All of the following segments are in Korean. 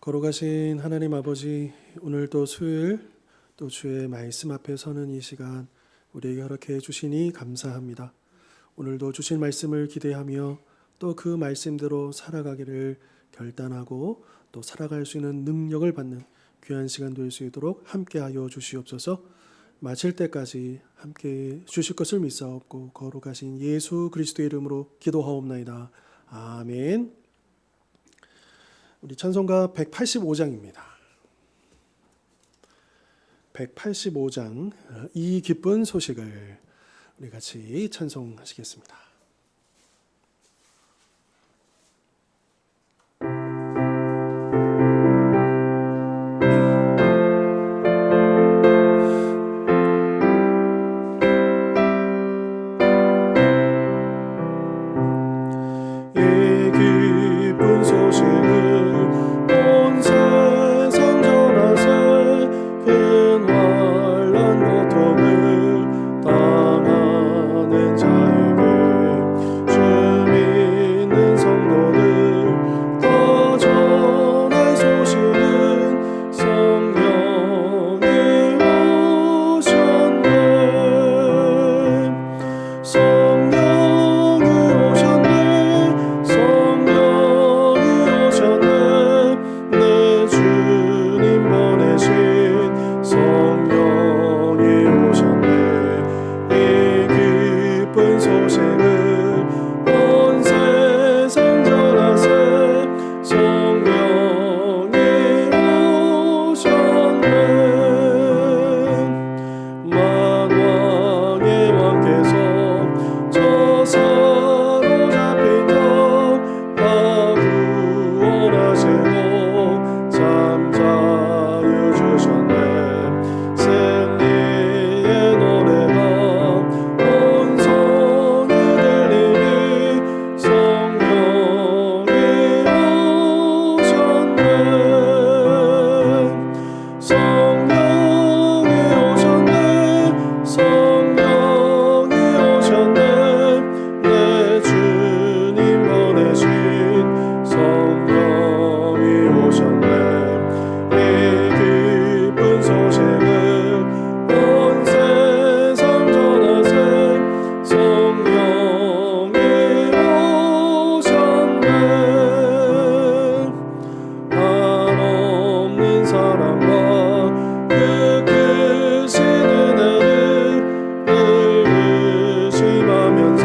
걸어가신 하나님 아버지, 오늘도 수요일 또 주의 말씀 앞에 서는 이 시간 우리에게 허락해 주시니 감사합니다. 오늘도 주신 말씀을 기대하며 또 그 말씀대로 살아가기를 결단하고 또 살아갈 수 있는 능력을 받는 귀한 시간 될 수 있도록 함께하여 주시옵소서. 마칠 때까지 함께 주실 것을 믿사옵고 거룩하신 예수 그리스도의 이름으로 기도하옵나이다. 아멘. 우리 찬송가 185장입니다. 185장 이 기쁜 소식을 우리 같이 찬송하시겠습니다. 이 기쁜 소식을 온 세상 전하세 큰 환난 고통을 당하는 자에게 주 믿는 성도들 더 전할 소식은 성령이 오셨네. 성령이 오셨네. 성령이 오셨네. 내 주님 보내신 성령이 오셨네. 이 기쁜 소식을 온 세상 전하세 성령이 오셨네. 만왕의 왕께서 저 사로잡힌 자 구원하시고 잠자유 주셨네. 승리의 노래가 온 성에 들리니 성령이 오셨네. 성령이 오셨네. 성령이 오셨네. 내 주님 보내신 성령이 오셨네. 이 기쁜 소식을 온 세상 전하세 성령이 오셨네. 한없는 사랑과 그 크신 은혜를 늘 의심하면서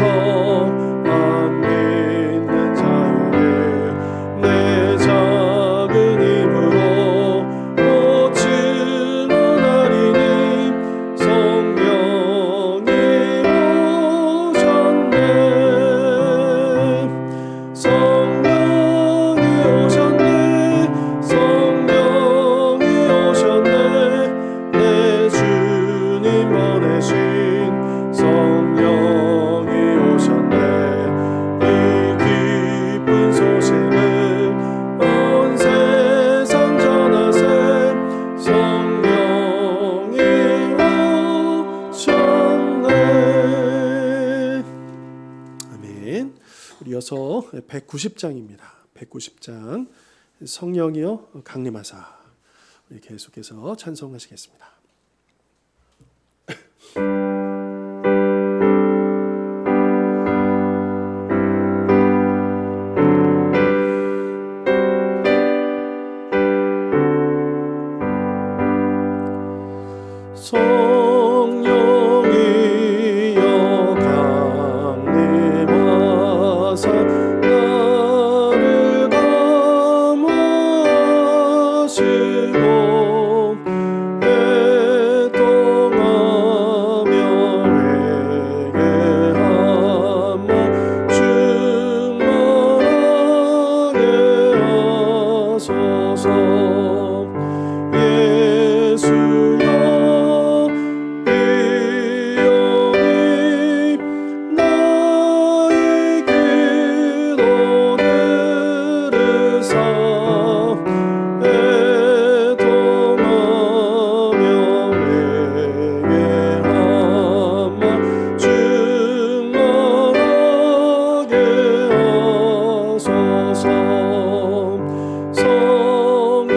안 믿는 자에게 내 작은 입으로 못 증언하리니 성령이 오셨네. 성령이 오셨네. 성령이 오셨네. 내 주님 보내신 성령이 오셨네. 이 기쁜 소식을 온 세상 전하세 성령이 오셨네. 아멘. 우리 이어서 190장입니다. 190장 성령이여 강림하사. 우리 계속해서 찬송하시겠습니다. 성령이여 강림하사 나를 감화하시고 애통하며 회개하며 충만하게 하소서. 예수여 비오니 나의 기도 들으사 애통하며 회개하며 충만하게 하소서. 성령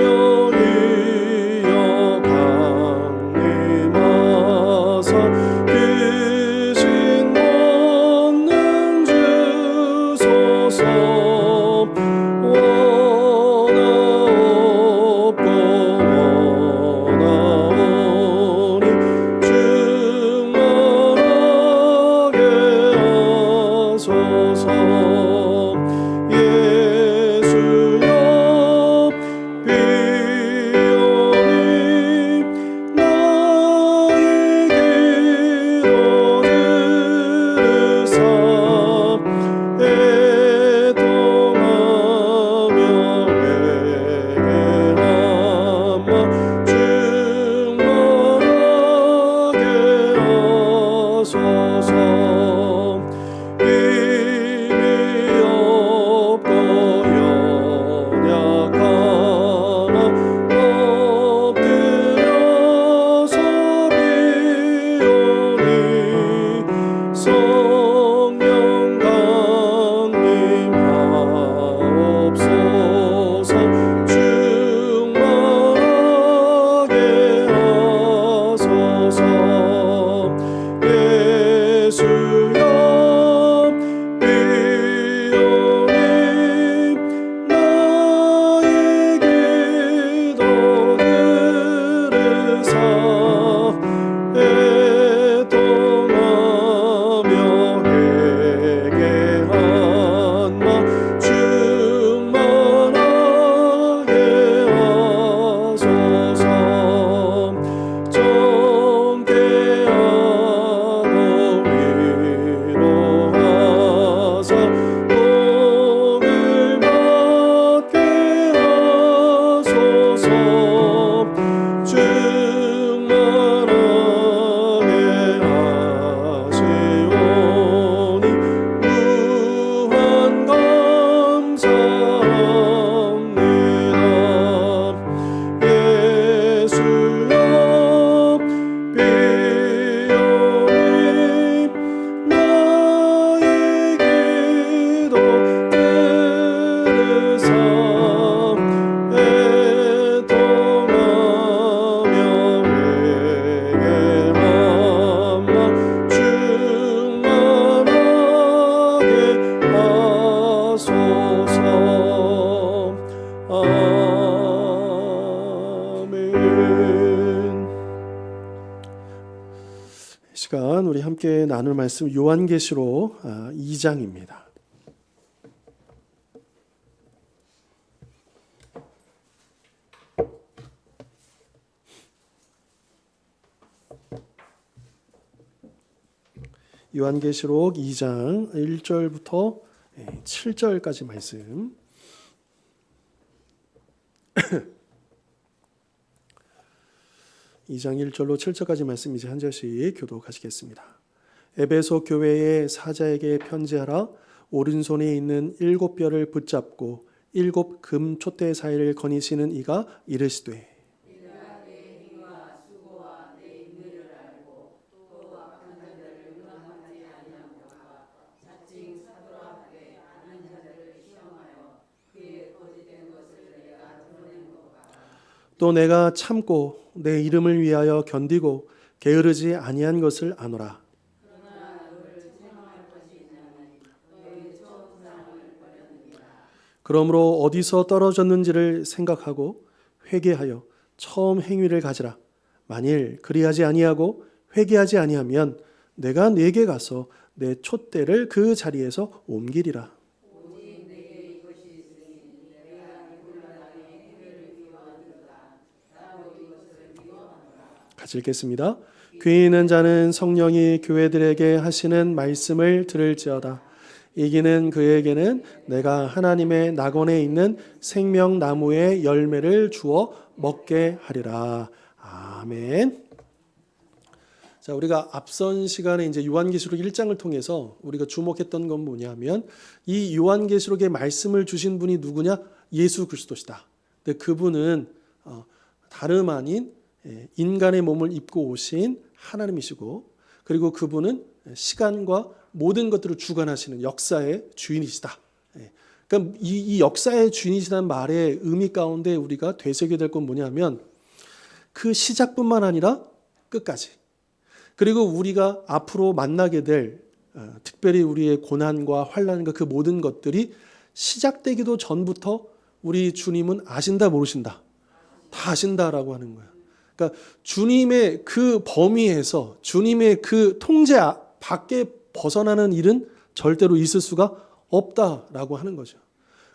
시간 우리 함께 나눌 말씀 요한계시록 2장입니다. 요한계시록 2장 1절부터 7절까지 말씀. (2장 1절로 7절까지 말씀 이제 한 절씩 교독하시겠습니다. 에베소 교회의 사자에게 편지하라. 오른손에 있는 7뼈를 붙잡고 7 금 촛대 사이를 거니시는 이가 이르시되 또 내가 참고 내 이름을 위하여 견디고 게으르지 아니한 것을 아노라. 그러므로 어디서 떨어졌는지를 생각하고 회개하여 처음 행위를 가지라. 만일 그리하지 아니하고 회개하지 아니하면 내가 네게 가서 내 촛대를 그 자리에서 옮기리라. 같이 읽겠습니다. 귀 있는 자는 성령이 교회들에게 하시는 말씀을 들을지어다. 이기는 그에게는 내가 하나님의 낙원에 있는 생명나무의 열매를 주어 먹게 하리라. 아멘. 자, 우리가 앞선 시간에 이제 요한계시록 1장을 통해서 우리가 주목했던 건 뭐냐면 이 요한계시록의 말씀을 주신 분이 누구냐? 예수 그리스도시다. 근데 그분은 다름 아닌 인간의 몸을 입고 오신 하나님이시고, 그리고 그분은 시간과 모든 것들을 주관하시는 역사의 주인이시다. 그러니까 이 역사의 주인이시다는 말의 의미 가운데 우리가 되새겨야 될 건 뭐냐면 그 시작뿐만 아니라 끝까지, 그리고 우리가 앞으로 만나게 될 특별히 우리의 고난과 환난과 그 모든 것들이 시작되기도 전부터 우리 주님은 아신다 모르신다? 다 아신다라고 하는 거예요. 그러니까 주님의 그 범위에서 주님의 그 통제 밖에 벗어나는 일은 절대로 있을 수가 없다라고 하는 거죠.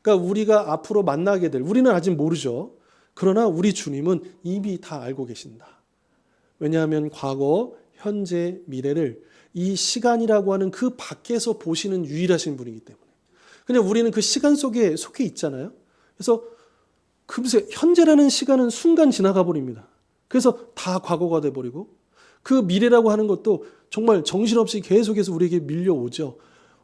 그러니까 우리가 앞으로 만나게 될, 우리는 아직 모르죠. 그러나 우리 주님은 이미 다 알고 계신다. 왜냐하면 과거, 현재, 미래를 이 시간이라고 하는 그 밖에서 보시는 유일하신 분이기 때문에. 그냥 우리는 그 시간 속에 속해 있잖아요. 그래서 금세 현재라는 시간은 순간 지나가 버립니다. 그래서 다 과거가 돼버리고 그 미래라고 하는 것도 정말 정신없이 계속해서 우리에게 밀려오죠.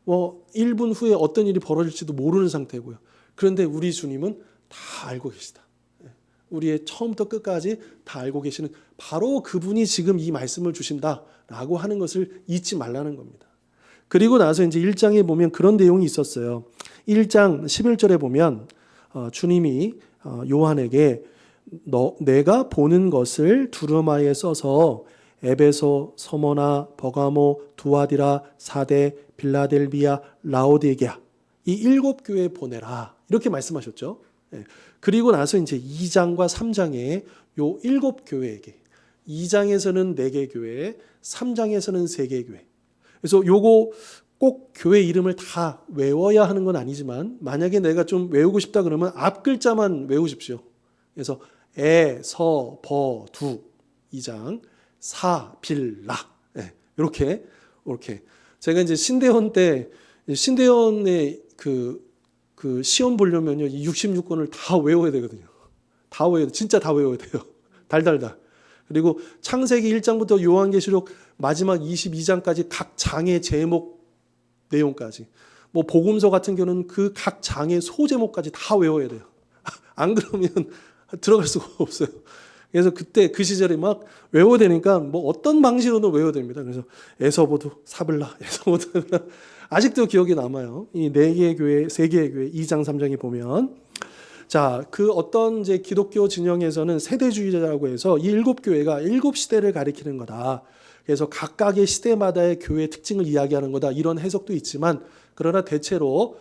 1분 후에 어떤 일이 벌어질지도 모르는 상태고요. 그런데 우리 주님은 다 알고 계시다. 우리의 처음부터 끝까지 다 알고 계시는 바로 그분이 지금 이 말씀을 주신다라고 하는 것을 잊지 말라는 겁니다. 그리고 나서 이제 1장에 보면 그런 내용이 있었어요. 1장 11절에 보면 주님이 요한에게 내가 보는 것을 두루마리에 써서 에베소, 서머나, 버가모, 두아디라, 사데, 빌라델비아, 라오디게아 이 7교회에 보내라 이렇게 말씀하셨죠. 그리고 나서 이제 2장과 3장에 요 7교회에게 2장에서는 4개 교회, 3장에서는 3개 교회. 그래서 요거 꼭 교회 이름을 다 외워야 하는 건 아니지만 만약에 내가 좀 외우고 싶다 그러면 앞 글자만 외우십시오. 그래서 서, 버, 두 2장, 사, 빌, 라 이렇게 제가 이제 신대원 때 신대원의 그 시험 보려면요 66권을 다 외워야 되거든요. 다 외워야 돼. 진짜 다 외워야 돼요. 달달달. 그리고 창세기 1장부터 요한계시록 마지막 22장까지 각 장의 제목 내용까지. 뭐 복음서 같은 경우는 그 각 장의 소제목까지 다 외워야 돼요. 안 그러면 들어갈 수가 없어요. 그래서 그때 그 시절에 막 외워야 되니까 뭐 어떤 방식으로든 외워야 됩니다. 그래서 에서보도 사블라, 에서보도 아직도 기억이 남아요. 이 네 개의 교회, 세 개의 교회 2장 3장에 보면 자, 그 어떤 이제 기독교 진영에서는 세대주의자라고 해서 이 7교회가 7시대를 가리키는 거다. 그래서 각각의 시대마다의 교회의 특징을 이야기하는 거다. 이런 해석도 있지만 그러나 대체로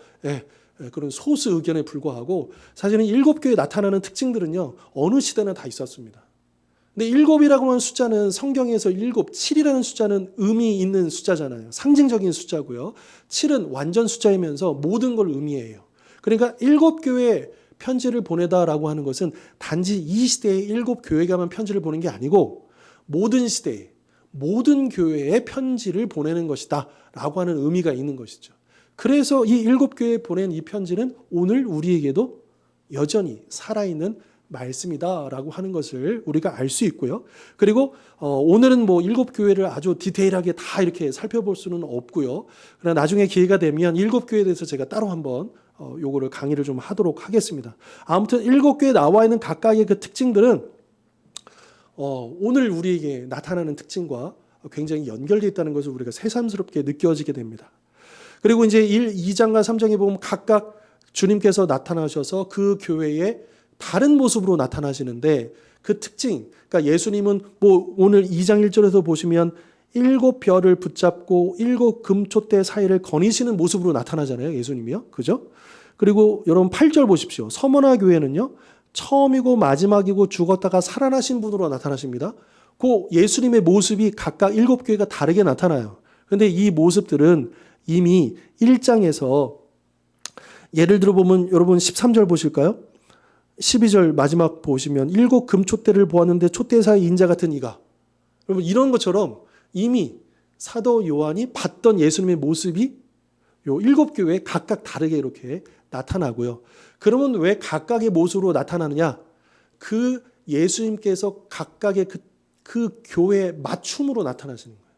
그런 소수 의견에 불과하고 사실은 7교회에 나타나는 특징들은요. 어느 시대나 다 있었습니다. 근데 7이라고 하는 숫자는 성경에서 7, 7이라는 숫자는 의미 있는 숫자잖아요. 상징적인 숫자고요. 7은 완전 숫자이면서 모든 걸 의미해요. 그러니까 7교회 편지를 보내다라고 하는 것은 단지 이 시대의 7교회가만 편지를 보낸 게 아니고 모든 시대에 모든 교회에 편지를 보내는 것이다 라고 하는 의미가 있는 것이죠. 그래서 이 7교회에 보낸 이 편지는 오늘 우리에게도 여전히 살아있는 말씀이다라고 하는 것을 우리가 알 수 있고요. 그리고 오늘은 뭐 7교회를 아주 디테일하게 다 이렇게 살펴볼 수는 없고요. 그러나 나중에 기회가 되면 7교회에 대해서 제가 따로 한번 요거를 강의를 좀 하도록 하겠습니다. 아무튼 7교회에 나와 있는 각각의 그 특징들은 오늘 우리에게 나타나는 특징과 굉장히 연결되어 있다는 것을 우리가 새삼스럽게 느껴지게 됩니다. 그리고 이제 2장과 3장에 보면 각각 주님께서 나타나셔서 그 교회에 다른 모습으로 나타나시는데 그 특징, 그러니까 예수님은 뭐 오늘 2장 1절에서 보시면 7별을 붙잡고 7 금촛대 사이를 거니시는 모습으로 나타나잖아요. 예수님이요. 그죠? 그리고 여러분 8절 보십시오. 서머나 교회는요. 처음이고 마지막이고 죽었다가 살아나신 분으로 나타나십니다. 그 예수님의 모습이 각각 7교회가 다르게 나타나요. 그런데 이 모습들은 이미 1장에서 예를 들어 보면 여러분 13절 보실까요? 12절 마지막 보시면 7 금촛대를 보았는데 촛대사의 인자 같은 이가. 여러분 이런 것처럼 이미 사도 요한이 봤던 예수님의 모습이 요 7교회에 각각 다르게 이렇게 나타나고요. 그러면 왜 각각의 모습으로 나타나느냐? 그 예수님께서 각각의 그 교회에 맞춤으로 나타나시는 거예요.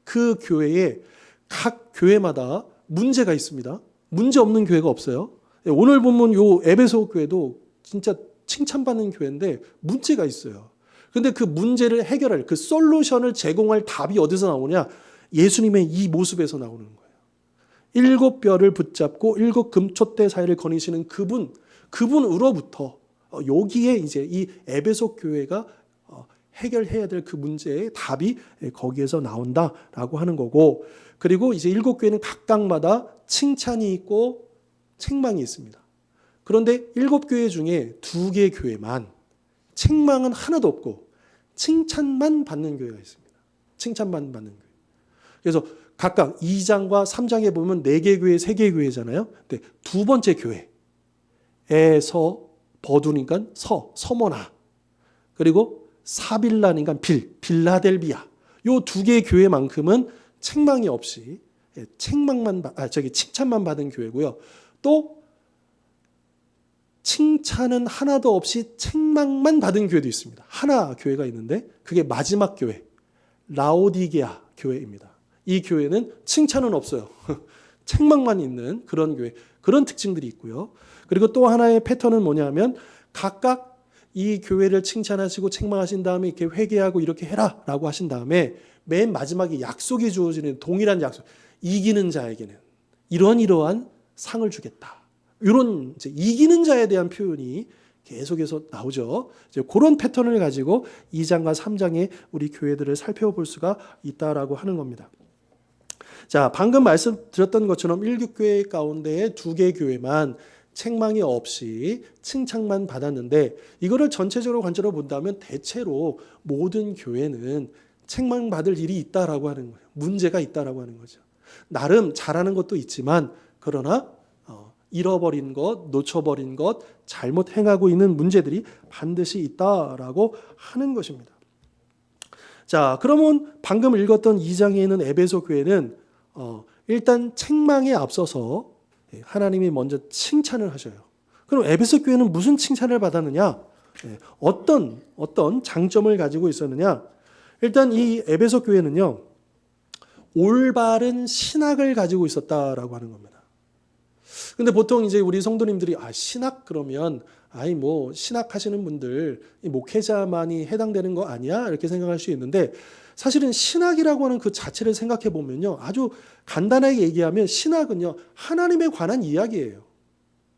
그 교회에 각 교회마다 문제가 있습니다. 문제 없는 교회가 없어요. 오늘 보면 요 에베소 교회도 진짜 칭찬받는 교회인데 문제가 있어요. 그런데 그 문제를 해결할 그 솔루션을 제공할 답이 어디서 나오냐? 예수님의 이 모습에서 나오는 거예요. 7별을 붙잡고 7 금촛대 사이를 거니시는 그분으로부터 여기에 이제 이 에베소 교회가 해결해야 될 그 문제의 답이 거기에서 나온다라고 하는 거고, 그리고 이제 7교회는 각각마다 칭찬이 있고 책망이 있습니다. 그런데 7교회 중에 2개 교회만 책망은 하나도 없고 칭찬만 받는 교회가 있습니다. 칭찬만 받는 교회. 그래서 각각 2장과 3장에 보면 4개 교회, 3개 교회잖아요. 근데 두 번째 교회에서 버두니까 서머나, 그리고 사빌라니까 빌라델비아. 요 2개의 교회만큼은 책망이 없이 칭찬만 받은 교회고요. 또 칭찬은 하나도 없이 책망만 받은 교회도 있습니다. 하나 교회가 있는데 그게 마지막 교회, 라오디게아 교회입니다. 이 교회는 칭찬은 없어요. 책망만 있는 그런 교회, 그런 특징들이 있고요. 그리고 또 하나의 패턴은 뭐냐면 각각 이 교회를 칭찬하시고 책망하신 다음에 이렇게 회개하고 이렇게 해라라고 하신 다음에 맨 마지막에 약속이 주어지는 동일한 약속, 이기는 자에게는 이러한 상을 주겠다. 이런 이제 이기는 자에 대한 표현이 계속해서 나오죠. 이제 그런 패턴을 가지고 2장과 3장의 우리 교회들을 살펴볼 수가 있다라고 하는 겁니다. 자, 방금 말씀드렸던 것처럼 7교회 가운데에 2개 교회만 책망이 없이 칭찬만 받았는데, 이거를 전체적으로 관점으로 본다면 대체로 모든 교회는 책망받을 일이 있다라고 하는 거예요. 문제가 있다라고 하는 거죠. 나름 잘하는 것도 있지만 그러나 잃어버린 것, 놓쳐버린 것, 잘못 행하고 있는 문제들이 반드시 있다라고 하는 것입니다. 자, 그러면 방금 읽었던 2장에 있는 에베소 교회는 일단 책망에 앞서서 하나님이 먼저 칭찬을 하셔요. 그럼 에베소 교회는 무슨 칭찬을 받았느냐? 어떤 장점을 가지고 있었느냐? 일단 이 에베소 교회는요, 올바른 신학을 가지고 있었다라고 하는 겁니다. 근데 보통 이제 우리 성도님들이 신학 그러면 뭐 신학하시는 분들 목회자만이 해당되는 거 아니야? 이렇게 생각할 수 있는데 사실은 신학이라고 하는 그 자체를 생각해 보면요, 아주 간단하게 얘기하면 신학은요, 하나님에 관한 이야기예요.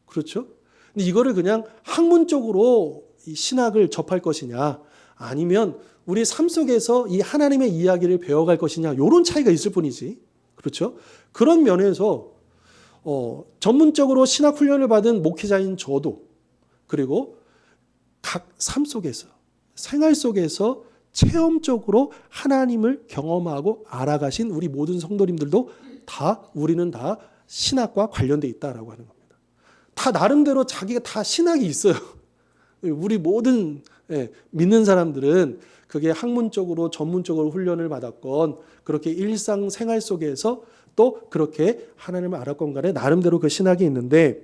그렇죠? 근데 이거를 그냥 학문적으로 이 신학을 접할 것이냐, 아니면 우리 삶 속에서 이 하나님의 이야기를 배워갈 것이냐, 이런 차이가 있을 뿐이지. 그렇죠? 그런 면에서 전문적으로 신학 훈련을 받은 목회자인 저도, 그리고 각 삶 속에서, 생활 속에서 체험적으로 하나님을 경험하고 알아가신 우리 모든 성도님들도 우리는 다 신학과 관련돼 있다라고 하는 겁니다. 다 나름대로 자기가 다 신학이 있어요. 우리 모든 믿는 사람들은 그게 학문적으로 전문적으로 훈련을 받았건 그렇게 일상생활 속에서 또 그렇게 하나님을 알았건 간에 나름대로 그 신학이 있는데,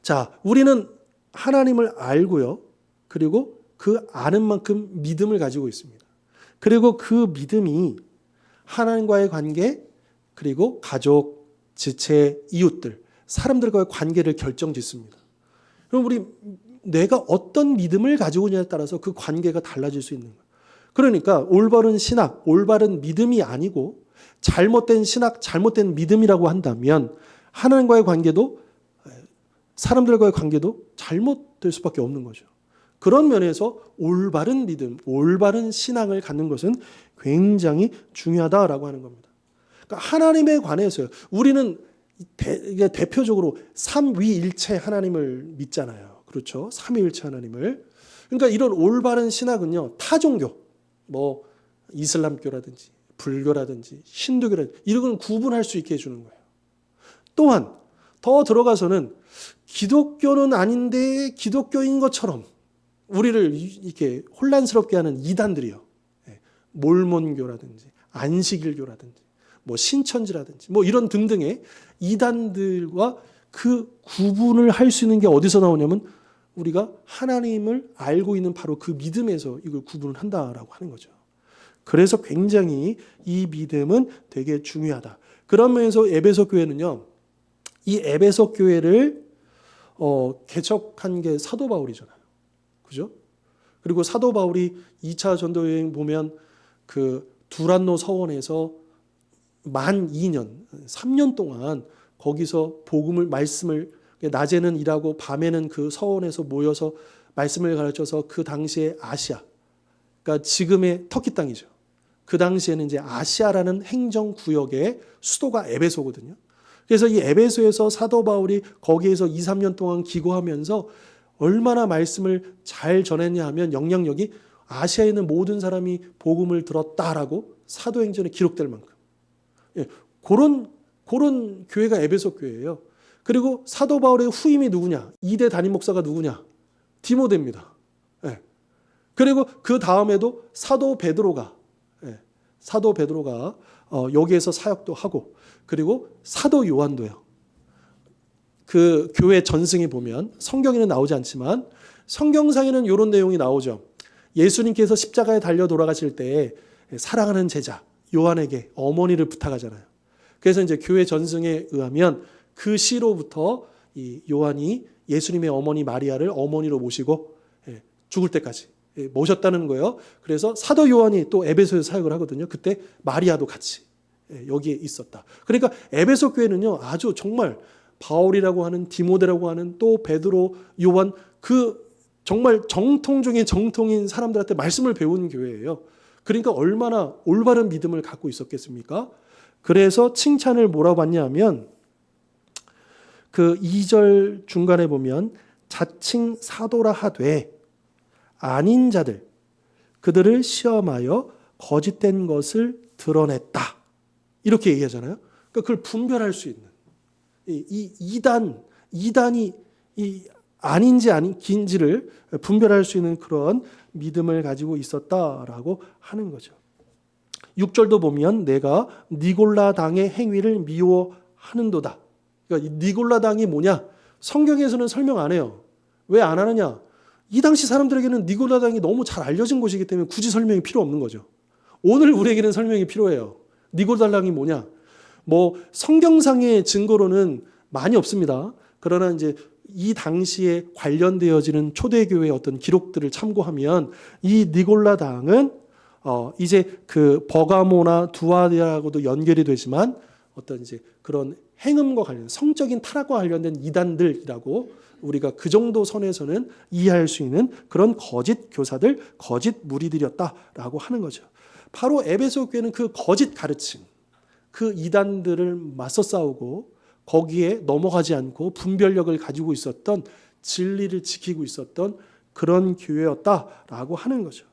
자, 우리는 하나님을 알고요. 그리고 그 아는 만큼 믿음을 가지고 있습니다. 그리고 그 믿음이 하나님과의 관계, 그리고 가족, 지체, 이웃들, 사람들과의 관계를 결정짓습니다. 그럼 내가 어떤 믿음을 가지고 있냐에 따라서 그 관계가 달라질 수 있는 거예요. 그러니까 올바른 신학, 올바른 믿음이 아니고 잘못된 신학, 잘못된 믿음이라고 한다면 하나님과의 관계도, 사람들과의 관계도 잘못될 수밖에 없는 거죠. 그런 면에서 올바른 믿음, 올바른 신앙을 갖는 것은 굉장히 중요하다라고 하는 겁니다. 그러니까 하나님에 관해서요, 우리는 대표적으로 삼위일체 하나님을 믿잖아요. 그렇죠? 삼위일체 하나님을. 그러니까 이런 올바른 신학은요, 타 종교, 뭐 이슬람교라든지 불교라든지 힌두교라든지 이런 건 구분할 수 있게 해주는 거예요. 또한 더 들어가서는 기독교는 아닌데 기독교인 것처럼 우리를 이렇게 혼란스럽게 하는 이단들이요, 몰몬교라든지 안식일교라든지 뭐 신천지라든지 뭐 이런 등등의 이단들과 그 구분을 할 수 있는 게 어디서 나오냐면 우리가 하나님을 알고 있는 바로 그 믿음에서 이걸 구분을 한다라고 하는 거죠. 그래서 굉장히 이 믿음은 되게 중요하다. 그런 면에서 에베소 교회는요, 이 에베소 교회를 개척한 게 사도 바울이잖아요. 그죠? 그리고 사도 바울이 2차 전도 여행 보면 그 두란노 서원에서 만 2년, 3년 동안 거기서 말씀을 낮에는 일하고 밤에는 그 서원에서 모여서 말씀을 가르쳐서 그 당시에 아시아, 그러니까 지금의 터키 땅이죠. 그 당시에는 이제 아시아라는 행정구역의 수도가 에베소거든요. 그래서 이 에베소에서 사도 바울이 거기에서 2, 3년 동안 기고하면서 얼마나 말씀을 잘 전했냐 하면 영향력이 아시아에 있는 모든 사람이 복음을 들었다라고 사도행전에 기록될 만큼. 그런 교회가 에베소 교회예요. 그리고 사도 바울의 후임이 누구냐? 2대 담임 목사가 누구냐? 디모데입니다. 그리고 그 다음에도 사도 베드로가 여기에서 사역도 하고, 그리고 사도 요한도요. 그 교회 전승에 보면 성경에는 나오지 않지만 성경상에는 이런 내용이 나오죠. 예수님께서 십자가에 달려 돌아가실 때 사랑하는 제자 요한에게 어머니를 부탁하잖아요. 그래서 이제 교회 전승에 의하면 그 시로부터 이 요한이 예수님의 어머니 마리아를 어머니로 모시고 죽을 때까지 모셨다는 거예요. 그래서 사도 요한이 또 에베소에서 사역을 하거든요. 그때 마리아도 같이 여기에 있었다. 그러니까 에베소 교회는요, 아주 정말 바울이라고 하는, 디모데라고 하는, 또 베드로, 요한, 그 정말 정통 중에 정통인 사람들한테 말씀을 배운 교회예요. 그러니까 얼마나 올바른 믿음을 갖고 있었겠습니까? 그래서 칭찬을 뭐라고 했냐 하면 그 2절 중간에 보면 자칭 사도라 하되 아닌 자들 그들을 시험하여 거짓된 것을 드러냈다. 이렇게 얘기하잖아요. 그러니까 그걸 분별할 수 있는 이 이단이 이 아닌지 아닌지를 분별할 수 있는 그런 믿음을 가지고 있었다라고 하는 거죠. 6절도 보면 내가 니골라 당의 행위를 미워하는도다. 그러니까 이 니골라 당이 뭐냐? 성경에서는 설명 안 해요. 왜 안 하느냐? 이 당시 사람들에게는 니고라당이 너무 잘 알려진 곳이기 때문에 굳이 설명이 필요 없는 거죠. 오늘 우리에게는 설명이 필요해요. 니고라당이 뭐냐? 뭐 성경상의 증거로는 많이 없습니다. 그러나 이제 이 당시에 관련되어지는 초대교회의 어떤 기록들을 참고하면 이 니골라당은 이제 그 버가모나 두아디아하고도 연결이 되지만 어떤 이제 그런 행음과 관련, 성적인 타락과 관련된 이단들이라고 우리가 그 정도 선에서는 이해할 수 있는 그런 거짓 교사들, 거짓 무리들이었다라고 하는 거죠. 바로 에베소 교회는 그 거짓 가르침, 그 이단들을 맞서 싸우고 거기에 넘어가지 않고 분별력을 가지고 있었던, 진리를 지키고 있었던 그런 교회였다라고 하는 거죠.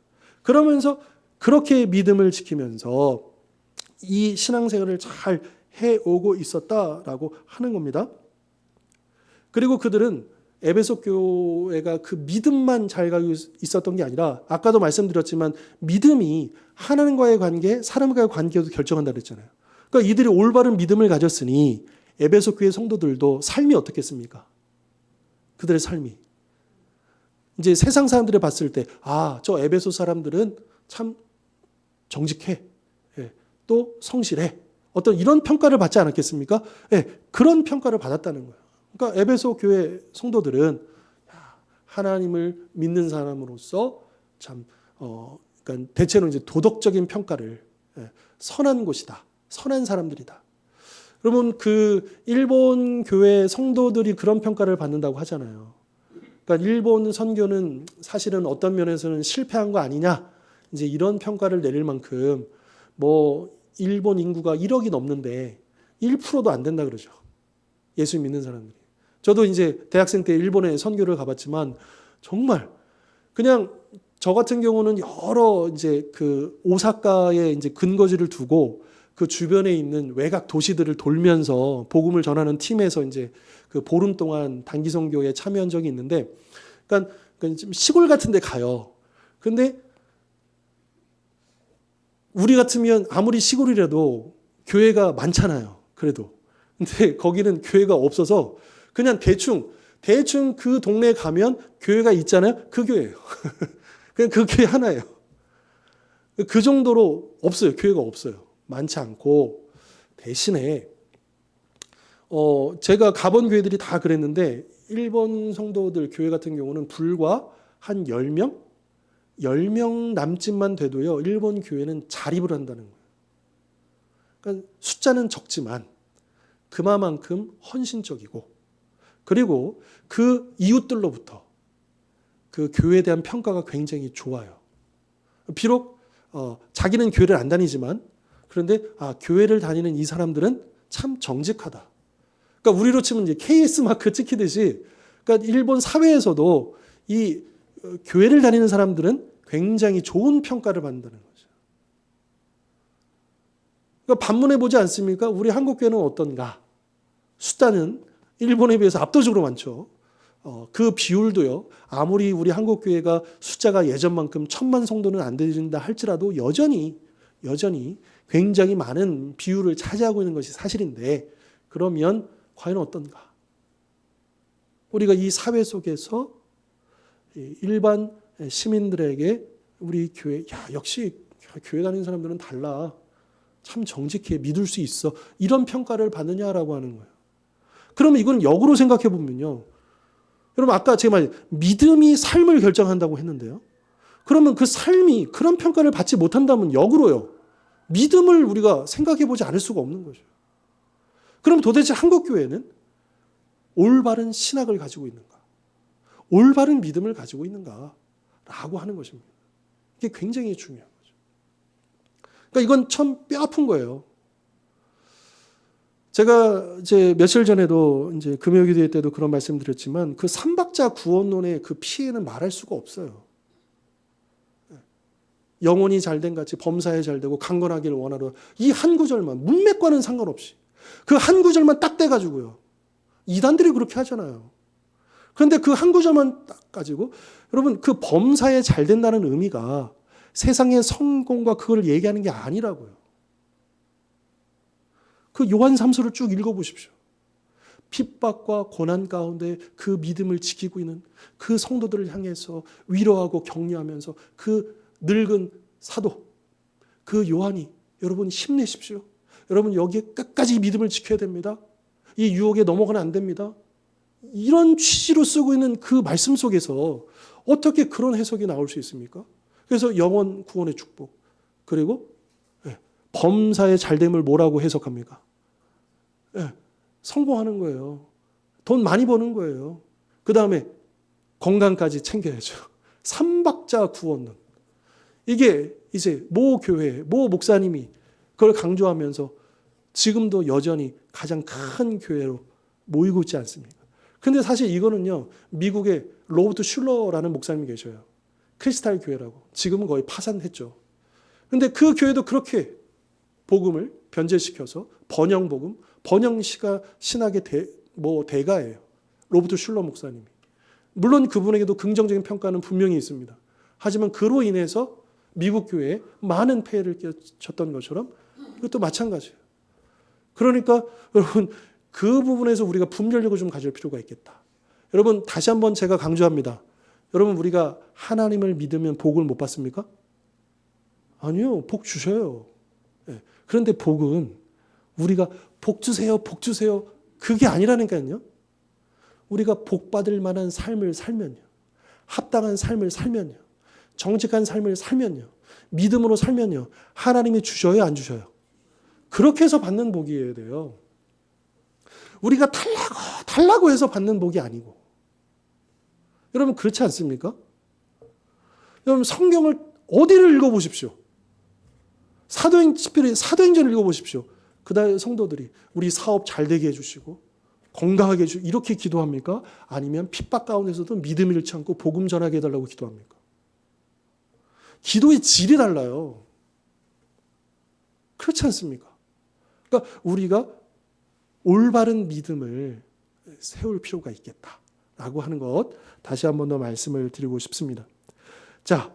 그러면서 그렇게 믿음을 지키면서 이 신앙생활을 잘 해오고 있었다라고 하는 겁니다. 그리고 그들은 에베소 교회가 그 믿음만 잘 가지고 있었던 게 아니라, 아까도 말씀드렸지만 믿음이 하나님과의 관계, 사람과의 관계도 결정한다 그랬잖아요. 그러니까 이들이 올바른 믿음을 가졌으니 에베소 교회 성도들도 삶이 어떻겠습니까? 그들의 삶이 이제 세상 사람들이 봤을 때, 저 에베소 사람들은 참 정직해, 또 성실해, 어떤 이런 평가를 받지 않았겠습니까? 그런 평가를 받았다는 거예요. 그러니까 에베소 교회 성도들은 하나님을 믿는 사람으로서 참 그러니까 대체로 이제 도덕적인 평가를, 선한 곳이다, 선한 사람들이다. 여러분, 그 일본 교회 성도들이 그런 평가를 받는다고 하잖아요. 그러니까 일본 선교는 사실은 어떤 면에서는 실패한 거 아니냐, 이제 이런 평가를 내릴 만큼 뭐 일본 인구가 1억이 넘는데 1%도 안 된다 그러죠. 예수 믿는 사람들이. 저도 이제 대학생 때 일본에 선교를 가봤지만 정말 그냥 저 같은 경우는 여러 이제 그 오사카에 이제 근거지를 두고 그 주변에 있는 외곽 도시들을 돌면서 복음을 전하는 팀에서 이제 그 보름 동안 단기 선교에 참여한 적이 있는데, 그러니까 좀 시골 같은 데 가요. 근데 우리 같으면 아무리 시골이라도 교회가 많잖아요. 그래도. 근데 거기는 교회가 없어서 그냥 대충 그 동네에 가면 교회가 있잖아요. 그 교회예요. 그냥 그 교회 하나예요. 그 정도로 없어요. 교회가 없어요. 많지 않고, 대신에 제가 가본 교회들이 다 그랬는데 일본 성도들 교회 같은 경우는 불과 한 10명 남짓만 돼도요, 일본 교회는 자립을 한다는 거예요. 그러니까 숫자는 적지만 그만큼 헌신적이고, 그리고 그 이웃들로부터 그 교회에 대한 평가가 굉장히 좋아요. 비록 자기는 교회를 안 다니지만, 그런데 교회를 다니는 이 사람들은 참 정직하다. 그러니까 우리로 치면 이제 KS 마크 찍히듯이, 그러니까 일본 사회에서도 이 교회를 다니는 사람들은 굉장히 좋은 평가를 받는다는 거죠. 그러니까 반문해 보지 않습니까? 우리 한국 교회는 어떤가? 숫자는 일본에 비해서 압도적으로 많죠. 그 비율도요, 아무리 우리 한국 교회가 숫자가 예전만큼 1000만 성도는 안 되진다 할지라도 여전히 굉장히 많은 비율을 차지하고 있는 것이 사실인데, 그러면 과연 어떤가? 우리가 이 사회 속에서 일반 시민들에게 우리 교회, 역시 교회 다니는 사람들은 달라, 참 정직해, 믿을 수 있어, 이런 평가를 받느냐라고 하는 거예요. 그러면 이건 역으로 생각해 보면요, 여러분 아까 제가 말 믿음이 삶을 결정한다고 했는데요, 그러면 그 삶이 그런 평가를 받지 못한다면 역으로요, 믿음을 우리가 생각해 보지 않을 수가 없는 거죠. 그럼 도대체 한국 교회는 올바른 신학을 가지고 있는가, 올바른 믿음을 가지고 있는가라고 하는 것입니다. 이게 굉장히 중요한 거죠. 그러니까 이건 참 뼈아픈 거예요. 제가 이제 며칠 전에도 이제 금요기도회 때도 그런 말씀드렸지만, 그 삼박자 구원론의 그 피해는 말할 수가 없어요. 영혼이 잘된 같이 범사에 잘되고 강건하기를 원하러, 이 한 구절만, 문맥과는 상관없이 그 한 구절만 딱 떼가지고요, 이단들이 그렇게 하잖아요. 그런데 그 한 구절만 딱 가지고, 여러분 그 범사에 잘된다는 의미가 세상의 성공과 그걸 얘기하는 게 아니라고요. 그 요한 3서를 쭉 읽어보십시오. 핍박과 고난 가운데 그 믿음을 지키고 있는 그 성도들을 향해서 위로하고 격려하면서 그 늙은 사도, 그 요한이 여러분 힘내십시오. 여러분 여기에 끝까지 믿음을 지켜야 됩니다. 이 유혹에 넘어가면 안 됩니다. 이런 취지로 쓰고 있는 그 말씀 속에서 어떻게 그런 해석이 나올 수 있습니까? 그래서 영원 구원의 축복, 그리고 범사의 잘됨을 뭐라고 해석합니까? 성공하는 거예요. 돈 많이 버는 거예요. 그 다음에 건강까지 챙겨야죠. 삼박자 구원론. 이게 이제 모 교회, 모 목사님이 그걸 강조하면서 지금도 여전히 가장 큰 교회로 모이고 있지 않습니까? 근데 사실 이거는요, 미국의 로버트 슐러라는 목사님이 계셔요. 크리스탈 교회라고. 지금은 거의 파산했죠. 근데 그 교회도 그렇게 복음을 변제시켜서 번영복음, 번영시가 신학의 대가예요. 로버트 슐러 목사님이. 물론 그분에게도 긍정적인 평가는 분명히 있습니다. 하지만 그로 인해서 미국 교회에 많은 폐해를 끼쳤던 것처럼 이것도 마찬가지예요. 그러니까 여러분 그 부분에서 우리가 분별력을 좀 가질 필요가 있겠다. 여러분 다시 한번 제가 강조합니다. 여러분 우리가 하나님을 믿으면 복을 못 받습니까? 아니요. 복 주셔요. 그런데 복은 우리가 복 주세요, 복 주세요. 그게 아니라니까요. 우리가 복 받을 만한 삶을 살면요. 합당한 삶을 살면요. 정직한 삶을 살면요. 믿음으로 살면요. 하나님이 주셔요, 안 주셔요? 그렇게 해서 받는 복이어야 돼요. 우리가 달라고 해서 받는 복이 아니고. 여러분 그렇지 않습니까? 여러분 성경을 어디를 읽어보십시오. 사도행전을 읽어보십시오. 그날 성도들이 우리 사업 잘 되게 해주시고 건강하게 해주시고 이렇게 기도합니까? 아니면 핍박 가운데서도 믿음 잃지 않고 복음 전하게 해달라고 기도합니까? 기도의 질이 달라요. 그렇지 않습니까? 그러니까 우리가 올바른 믿음을 세울 필요가 있겠다라고 하는 것 다시 한 번 더 말씀을 드리고 싶습니다. 자,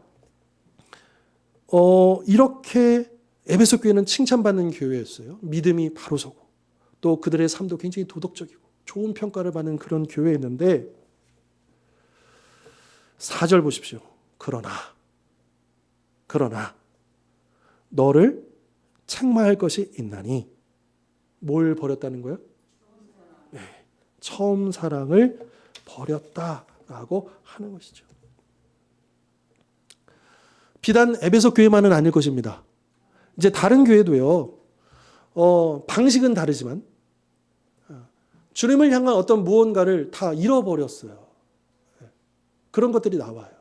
이렇게 에베소 교회는 칭찬받는 교회였어요. 믿음이 바로 서고 또 그들의 삶도 굉장히 도덕적이고 좋은 평가를 받는 그런 교회였는데 4절 보십시오. 그러나 너를 책망할 것이 있나니 뭘 버렸다는 거예요? 네, 처음 사랑을 버렸다라고 하는 것이죠. 비단 에베소 교회만은 아닐 것입니다. 이제 다른 교회도요. 방식은 다르지만 주님을 향한 어떤 무언가를 다 잃어버렸어요. 그런 것들이 나와요.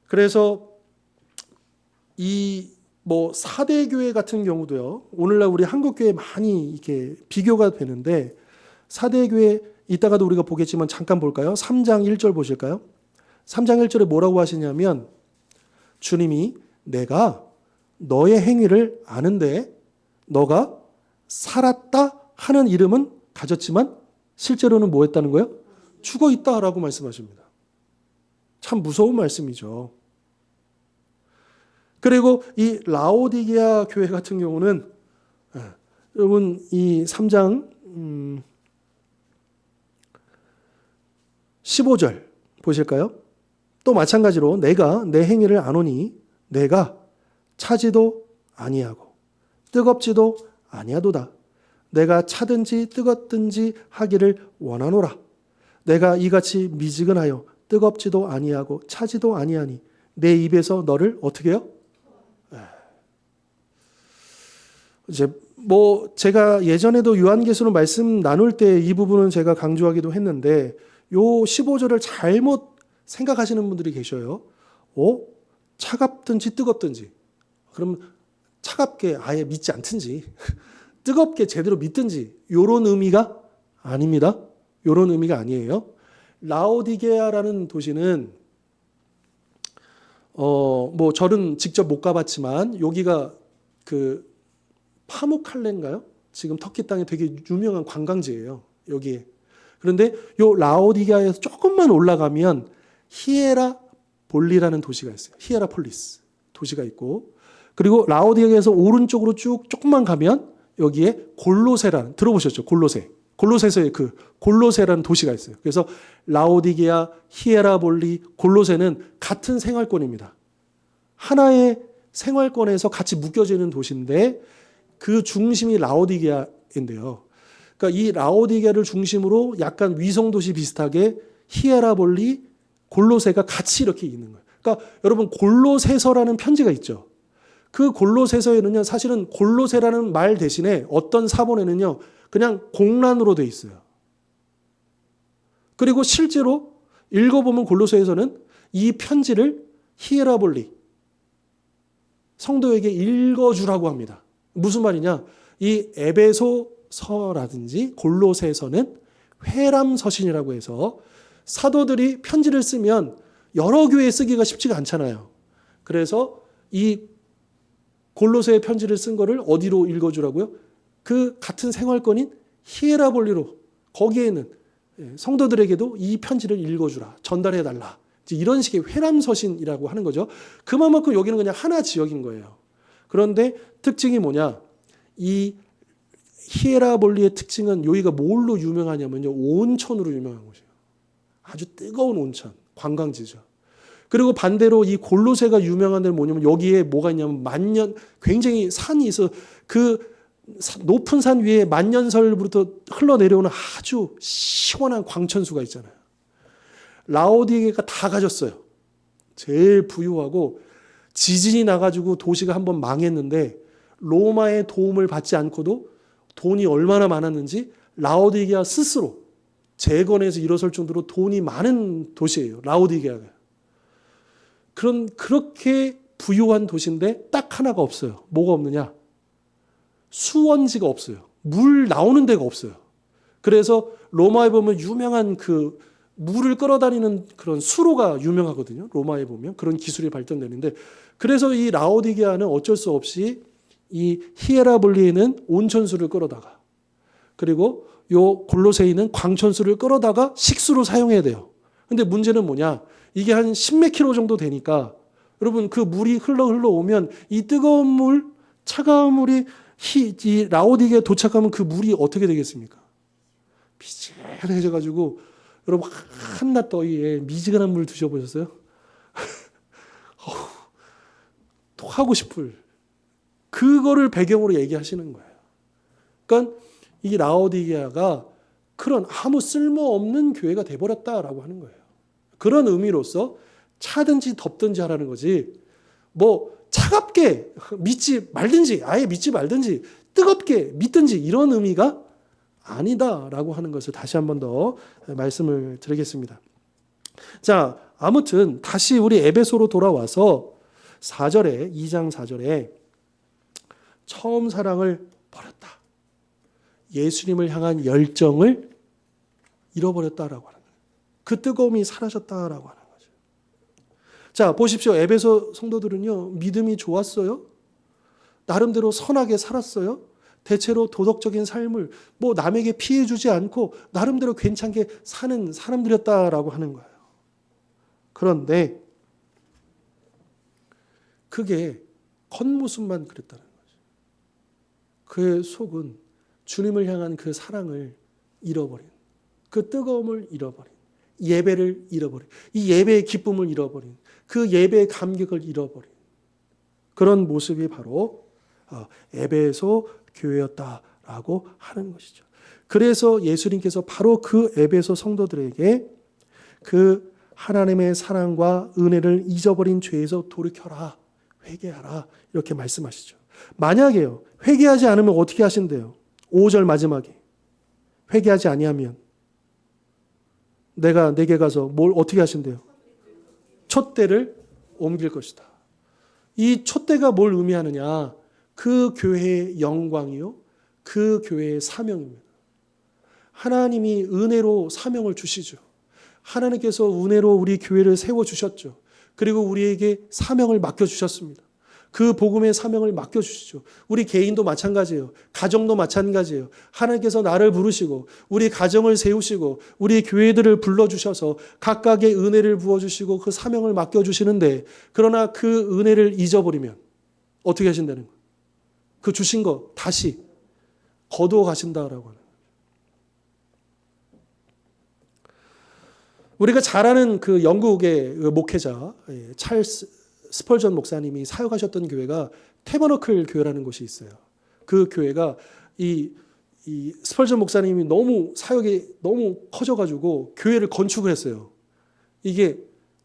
그래서 이 4대 교회 같은 경우도요. 오늘날 우리 한국 교회 많이 이렇게 비교가 되는데 4대 교회 이따가도 우리가 보겠지만 잠깐 볼까요? 3장 1절 보실까요? 3장 1절에 뭐라고 하시냐면 주님이 내가 너의 행위를 아는데 너가 살았다 하는 이름은 가졌지만 실제로는 뭐 했다는 거예요? 죽어 있다라고 말씀하십니다. 참 무서운 말씀이죠. 그리고 이 라오디게아 교회 같은 경우는 여러분 이 3장 15절 보실까요? 또 마찬가지로 내가 내 행위를 아노니 내가 차지도 아니하고 뜨겁지도 아니하도다. 내가 차든지 뜨겁든지 하기를 원하노라. 내가 이같이 미지근하여 뜨겁지도 아니하고 차지도 아니하니 내 입에서 너를 어떻게 해요? 이제 제가 예전에도 요한계시록 말씀 나눌 때 이 부분은 제가 강조하기도 했는데 요 15절을 잘못 생각하시는 분들이 계셔요. 차갑든지 뜨겁든지. 그럼 차갑게 아예 믿지 않든지 뜨겁게 제대로 믿든지 이런 의미가 아닙니다. 이런 의미가 아니에요. 라오디게아라는 도시는 저는 직접 못 가봤지만 여기가 그 파무칼레인가요? 지금 터키 땅에 되게 유명한 관광지예요. 여기에. 그런데 요 라오디게아에서 조금만 올라가면 히에라볼리라는 도시가 있어요. 히에라폴리스 도시가 있고 그리고 라오디게아에서 오른쪽으로 쭉 조금만 가면 여기에 골로세라는 들어보셨죠? 골로세. 골로새서에 그 골로새라는 도시가 있어요. 그래서 라오디게아, 히에라볼리, 골로새는 같은 생활권입니다. 하나의 생활권에서 같이 묶여지는 도시인데 그 중심이 라오디게아인데요. 그러니까 이 라오디게아를 중심으로 약간 위성도시 비슷하게 히에라볼리, 골로새가 같이 이렇게 있는 거예요. 그러니까 여러분 골로새서라는 편지가 있죠. 그 골로새서에는요, 사실은 골로새라는 말 대신에 어떤 사본에는요, 그냥 공란으로 돼 있어요. 그리고 실제로 읽어보면 골로새에서는 이 편지를 히에라볼리 성도에게 읽어주라고 합니다. 무슨 말이냐? 이 에베소서라든지 골로새서는 회람서신이라고 해서 사도들이 편지를 쓰면 여러 교회에 쓰기가 쉽지가 않잖아요. 그래서 이 골로새의 편지를 쓴 거를 어디로 읽어주라고요? 그 같은 생활권인 히에라볼리로, 거기에는 성도들에게도 이 편지를 읽어주라, 전달해달라. 이런 식의 회람서신이라고 하는 거죠. 그만큼 여기는 그냥 하나 지역인 거예요. 그런데 특징이 뭐냐? 이 히에라볼리의 특징은 여기가 뭘로 유명하냐면요, 온천으로 유명한 곳이에요. 아주 뜨거운 온천, 관광지죠. 그리고 반대로 이 골로새가 유명한 데는 뭐냐면 여기에 뭐가 있냐면 만년, 굉장히 산이 있어. 그 높은 산 위에 만년설부터 흘러내려오는 아주 시원한 광천수가 있잖아요. 라오디게가 다 가졌어요. 제일 부유하고 지진이 나가지고 도시가 한번 망했는데 로마의 도움을 받지 않고도 돈이 얼마나 많았는지 라오디게아 스스로 재건해서 일어설 정도로 돈이 많은 도시예요. 라오디게아가. 그렇게 부유한 도시인데 딱 하나가 없어요. 뭐가 없느냐? 수원지가 없어요. 물 나오는 데가 없어요. 그래서 로마에 보면 유명한 그 물을 끌어다니는 그런 수로가 유명하거든요. 로마에 보면 그런 기술이 발전되는데, 그래서 이 라오디게아는 어쩔 수 없이 이 히에라볼리에는 온천수를 끌어다가, 그리고 요 골로새에는 광천수를 끌어다가 식수로 사용해야 돼요. 근데 문제는 뭐냐? 이게 한 10몇 킬로 정도 되니까 여러분 그 물이 흘러오면 이 뜨거운 물, 차가운 물이 이 라오디게에 도착하면 그 물이 어떻게 되겠습니까? 비슷해져가지고, 여러분 한낮 더위에 미지근한 물 드셔보셨어요? 토하고 싶을, 그거를 배경으로 얘기하시는 거예요. 그러니까 이 라오디게아가 그런 아무 쓸모없는 교회가 돼버렸다라고 하는 거예요. 그런 의미로서 차든지 덥든지 하라는 거지, 뭐 차갑게 믿지 말든지 아예 믿지 말든지 뜨겁게 믿든지 이런 의미가 아니다라고 하는 것을 다시 한 번 더 말씀을 드리겠습니다. 자, 아무튼 다시 우리 에베소로 돌아와서 4절에, 2장 4절에 처음 사랑을 버렸다, 예수님을 향한 열정을 잃어버렸다라고 하는 거예요. 그 뜨거움이 사라졌다라고 하는 거죠. 자, 보십시오. 에베소 성도들은요, 믿음이 좋았어요. 나름대로 선하게 살았어요. 대체로 도덕적인 삶을 뭐 남에게 피해 주지 않고 나름대로 괜찮게 사는 사람들이었다라고 하는 거예요. 그런데 그게 겉모습만 그랬다는 거죠. 그의 속은 주님을 향한 그 사랑을 잃어버린, 그 뜨거움을 잃어버린, 예배를 잃어버린, 이 예배의 기쁨을 잃어버린, 그 예배의 감격을 잃어버린 그런 모습이 바로 에베소 교회였다라고 하는 것이죠. 그래서 예수님께서 바로 그 에베소 성도들에게 그 하나님의 사랑과 은혜를 잊어버린 죄에서 돌이켜라, 회개하라, 이렇게 말씀하시죠. 만약에요, 회개하지 않으면 어떻게 하신대요? 5절 마지막에 회개하지 아니하면 내가 내게 가서 뭘 어떻게 하신대요? 촛대를 옮길 것이다. 이 촛대가 뭘 의미하느냐? 그 교회의 영광이요, 그 교회의 사명입니다. 하나님이 은혜로 사명을 주시죠. 하나님께서 은혜로 우리 교회를 세워주셨죠. 그리고 우리에게 사명을 맡겨주셨습니다. 그 복음의 사명을 맡겨주시죠. 우리 개인도 마찬가지예요. 가정도 마찬가지예요. 하나님께서 나를 부르시고 우리 가정을 세우시고 우리 교회들을 불러주셔서 각각의 은혜를 부어주시고 그 사명을 맡겨주시는데, 그러나 그 은혜를 잊어버리면 어떻게 하신다는 거예요? 그 주신 거 다시 거두어 가신다라고 하는 거예요. 우리가 잘 아는 그 영국의 그 목회자 찰스 스펄전 목사님이 사역하셨던 교회가 태버너클 교회라는 곳이 있어요. 그 교회가 이 스펄전 목사님이 너무 사역이 너무 커져가지고 교회를 건축을 했어요. 이게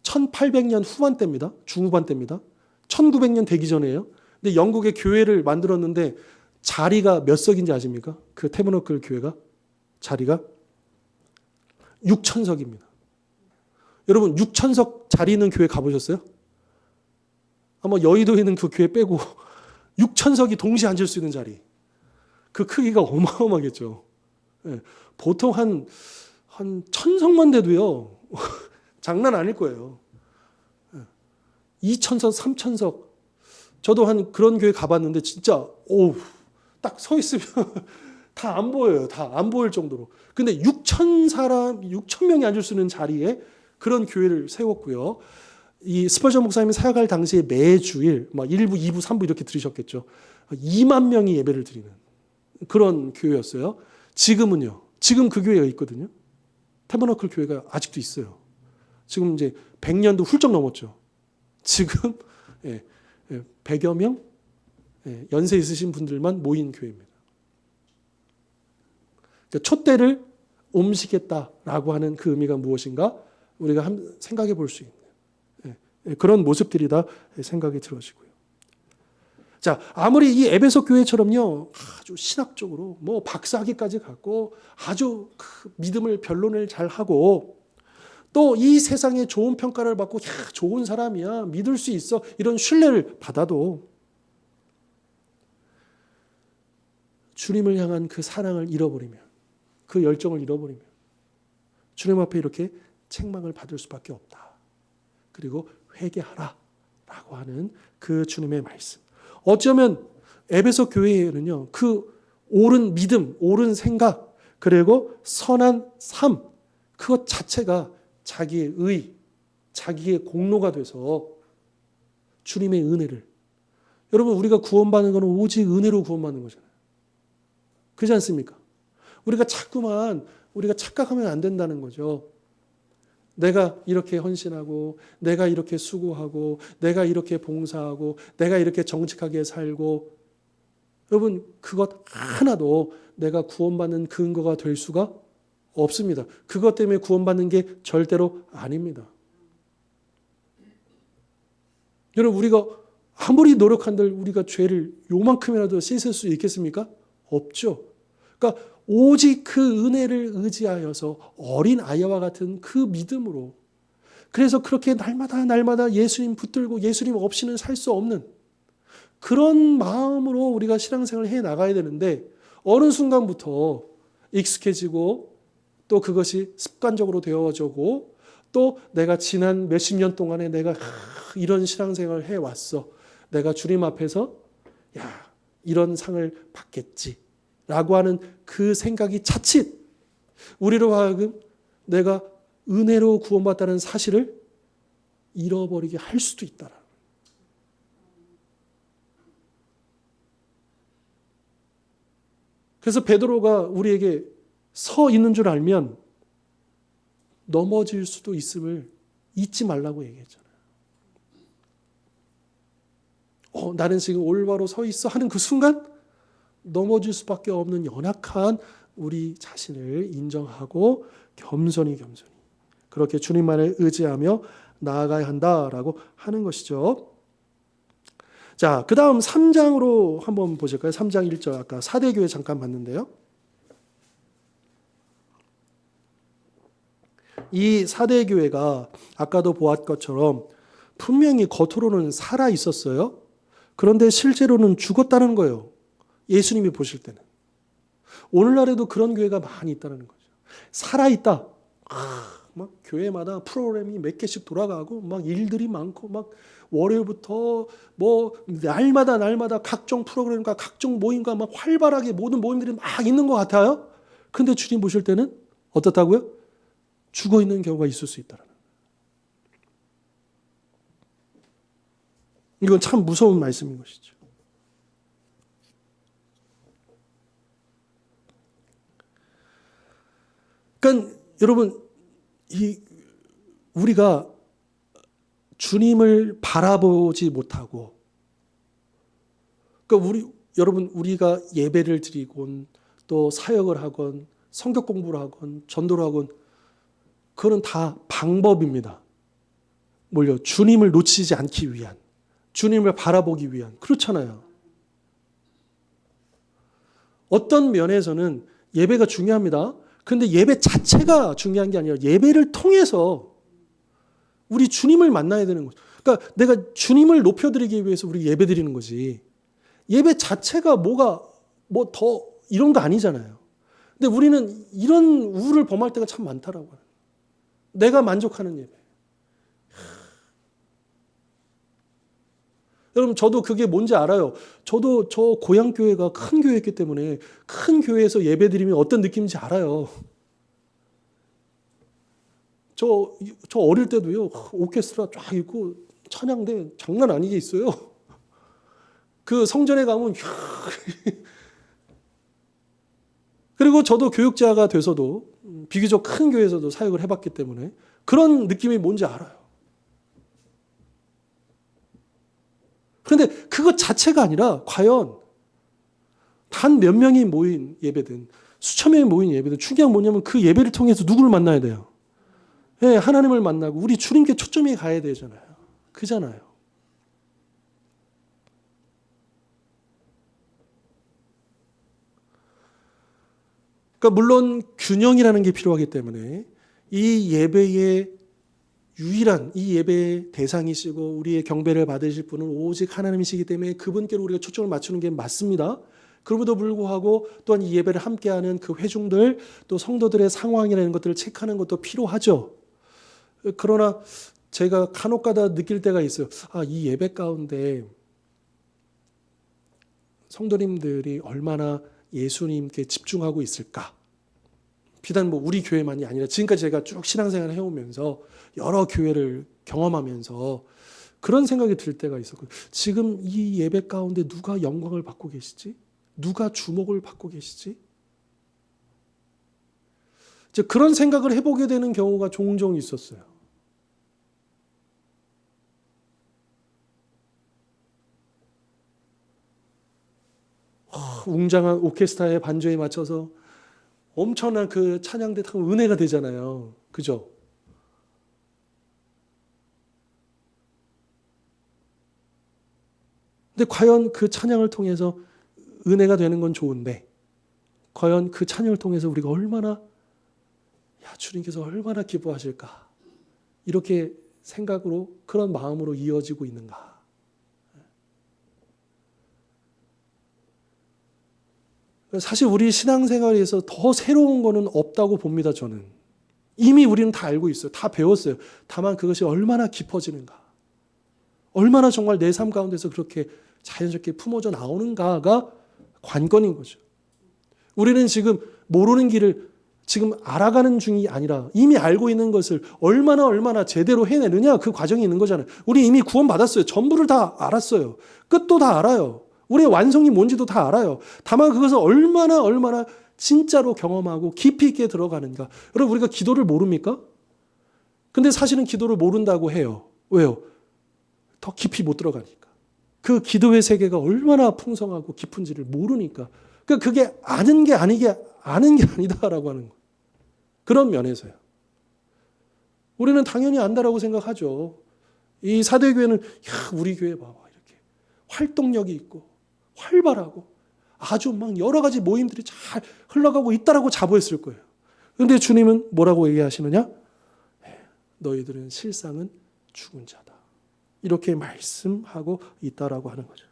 1800년 후반대입니다. 중후반대입니다. 1900년 되기 전이에요. 근데 영국의 교회를 만들었는데 자리가 몇 석인지 아십니까? 그 태버너클 교회가 자리가 6,000석입니다. 여러분 6,000석 자리 있는 교회 가보셨어요? 아마 여의도에 있는 그 교회 빼고 6,000석이 동시에 앉을 수 있는 자리. 그 크기가 어마어마하겠죠. 예, 보통 한 1,000석만 돼도요. 장난 아닐 거예요. 2,000석, 3,000석. 저도 한 그런 교회 가봤는데 진짜 딱 서 있으면 다 안 보여요. 다 안 보일 정도로. 근데 6,000명이 앉을 수 있는 자리에 그런 교회를 세웠고요. 이 스펄전 목사님이 사역할 당시에 매주일 막 1부, 2부, 3부 이렇게 들으셨겠죠. 2만 명이 예배를 드리는 그런 교회였어요. 지금은요. 지금 그 교회가 있거든요. 태버너클 교회가 아직도 있어요. 지금 이제 100년도 훌쩍 넘었죠. 지금 100여 명 연세 있으신 분들만 모인 교회입니다. 그러니까 촛대를 옮기겠다라고 하는 그 의미가 무엇인가 우리가 한번 생각해 볼 수 있는 그런 모습들이다 생각이 들어지고요. 자, 아무리 이 에베소 교회처럼요, 아주 신학적으로 뭐 박사학위까지 갖고 아주 믿음을 변론을 잘 하고 또 이 세상에 좋은 평가를 받고 좋은 사람이야, 믿을 수 있어 이런 신뢰를 받아도 주님을 향한 그 사랑을 잃어버리면, 그 열정을 잃어버리면 주님 앞에 이렇게 책망을 받을 수밖에 없다. 그리고 회개하라 라고 하는 그 주님의 말씀. 어쩌면 에베소 교회에는요, 그 옳은 믿음, 옳은 생각, 그리고 선한 삶, 그것 자체가 자기의 의, 자기의 공로가 돼서 주님의 은혜를. 여러분, 우리가 구원받는 것은 오직 은혜로 구원받는 거잖아요. 그렇지 않습니까? 우리가 자꾸만 우리가 착각하면 안 된다는 거죠. 내가 이렇게 헌신하고, 내가 이렇게 수고하고, 내가 이렇게 봉사하고, 내가 이렇게 정직하게 살고, 여러분, 그것 하나도 내가 구원받는 근거가 될 수가 없습니다. 그것 때문에 구원받는 게 절대로 아닙니다. 여러분, 우리가 아무리 노력한들 우리가 죄를 요만큼이라도 씻을 수 있겠습니까? 없죠. 그러니까 오직 그 은혜를 의지하여서 어린 아이와 같은 그 믿음으로, 그래서 그렇게 날마다 예수님 붙들고 예수님 없이는 살 수 없는 그런 마음으로 우리가 신앙생활을 해 나가야 되는데, 어느 순간부터 익숙해지고 또 그것이 습관적으로 되어지고 또 내가 지난 몇십 년 동안에 내가 이런 신앙생활을 해왔어. 내가 주님 앞에서 이런 상을 받겠지 라고 하는 그 생각이 자칫 우리로 하여금 내가 은혜로 구원받다는 사실을 잃어버리게 할 수도 있다. 그래서 베드로가 우리에게 서 있는 줄 알면 넘어질 수도 있음을 잊지 말라고 얘기했잖아요. 나는 지금 올바로 서 있어 하는 그 순간 넘어질 수밖에 없는 연약한 우리 자신을 인정하고 겸손히 그렇게 주님만을 의지하며 나아가야 한다라고 하는 것이죠. 자, 그 다음 3장으로 한번 보실까요? 3장 1절, 아까 사대교회 잠깐 봤는데요. 이 사대교회가 아까도 보았 것처럼 분명히 겉으로는 살아 있었어요. 그런데 실제로는 죽었다는 거예요. 예수님이 보실 때는. 오늘날에도 그런 교회가 많이 있다는 거죠. 살아있다. 막 교회마다 프로그램이 몇 개씩 돌아가고 막 일들이 많고 막 월요일부터 뭐 날마다 각종 프로그램과 각종 모임과 막 활발하게 모든 모임들이 막 있는 것 같아요. 근데 주님 보실 때는 어떻다고요? 죽어 있는 경우가 있을 수 있다는. 이건 참 무서운 말씀인 것이죠. 그러니까 여러분, 이 우리가 주님을 바라보지 못하고, 그러니까 여러분, 우리가 예배를 드리곤 또 사역을 하건 성경 공부를 하건 전도를 하건 그거는 다 방법입니다. 뭘요? 주님을 놓치지 않기 위한, 주님을 바라보기 위한. 그렇잖아요. 어떤 면에서는 예배가 중요합니다. 그런데 예배 자체가 중요한 게 아니라 예배를 통해서 우리 주님을 만나야 되는 거죠. 그러니까 내가 주님을 높여드리기 위해서 우리 예배 드리는 거지. 예배 자체가 뭐 더 이런 거 아니잖아요. 근데 우리는 이런 우를 범할 때가 참 많더라고요. 내가 만족하는 예배. 여러분, 저도 그게 뭔지 알아요. 저도 저 고향 교회가 큰 교회였기 때문에 큰 교회에서 예배 드리면 어떤 느낌인지 알아요. 저 어릴 때도요, 오케스트라 쫙 있고 찬양대 장난 아니게 있어요. 그 성전에 가면 그리고 저도 교육자가 돼서도 비교적 큰 교회에서도 사역을 해봤기 때문에 그런 느낌이 뭔지 알아요. 그런데 그것 자체가 아니라 과연 단 몇 명이 모인 예배든 수천 명이 모인 예배든 중요한 뭐냐면 그 예배를 통해서 누구를 만나야 돼요? 네, 하나님을 만나고 우리 주님께 초점이 가야 되잖아요. 그잖아요. 그러니까 물론 균형이라는 게 필요하기 때문에 이 예배의 유일한 이 예배의 대상이시고 우리의 경배를 받으실 분은 오직 하나님이시기 때문에 그분께로 우리가 초점을 맞추는 게 맞습니다. 그럼에도 불구하고 또한 이 예배를 함께하는 그 회중들 또 성도들의 상황이라는 것들을 체크하는 것도 필요하죠. 그러나 제가 간혹가다 느낄 때가 있어요. 이 예배 가운데 성도님들이 얼마나 예수님께 집중하고 있을까? 비단 우리 교회만이 아니라 지금까지 제가 쭉 신앙생활을 해오면서 여러 교회를 경험하면서 그런 생각이 들 때가 있었거든요. 지금 이 예배 가운데 누가 영광을 받고 계시지? 누가 주목을 받고 계시지? 이제 그런 생각을 해보게 되는 경우가 종종 있었어요. 웅장한 오케스트라의 반주에 맞춰서 엄청난 그 찬양대 타면 은혜가 되잖아요. 그죠? 근데 과연 그 찬양을 통해서 은혜가 되는 건 좋은데 과연 그 찬양을 통해서 우리가 얼마나 주님께서 얼마나 기뻐하실까? 이렇게 생각으로 그런 마음으로 이어지고 있는가? 사실 우리 신앙생활에서 더 새로운 거는 없다고 봅니다. 저는 이미 우리는 다 알고 있어요. 다 배웠어요. 다만 그것이 얼마나 깊어지는가, 얼마나 정말 내 삶 가운데서 그렇게 자연스럽게 품어져 나오는가가 관건인 거죠. 우리는 지금 모르는 길을 지금 알아가는 중이 아니라 이미 알고 있는 것을 얼마나 제대로 해내느냐, 그 과정이 있는 거잖아요. 우리 이미 구원받았어요. 전부를 다 알았어요. 끝도 다 알아요. 우리의 완성이 뭔지도 다 알아요. 다만 그것을 얼마나 진짜로 경험하고 깊이 있게 들어가는가. 여러분, 우리가 기도를 모릅니까? 근데 사실은 기도를 모른다고 해요. 왜요? 더 깊이 못 들어가니까. 그 기도의 세계가 얼마나 풍성하고 깊은지를 모르니까. 그러니까 그게 아는 게 아니다라고 하는 거. 그런 면에서요. 우리는 당연히 안다라고 생각하죠. 이 사대교회는 우리 교회 봐봐, 이렇게 활동력이 있고 활발하고 아주 막 여러 가지 모임들이 잘 흘러가고 있다라고 자부했을 거예요. 그런데 주님은 뭐라고 얘기하시느냐? 너희들은 실상은 죽은 자다. 이렇게 말씀하고 있다라고 하는 거죠.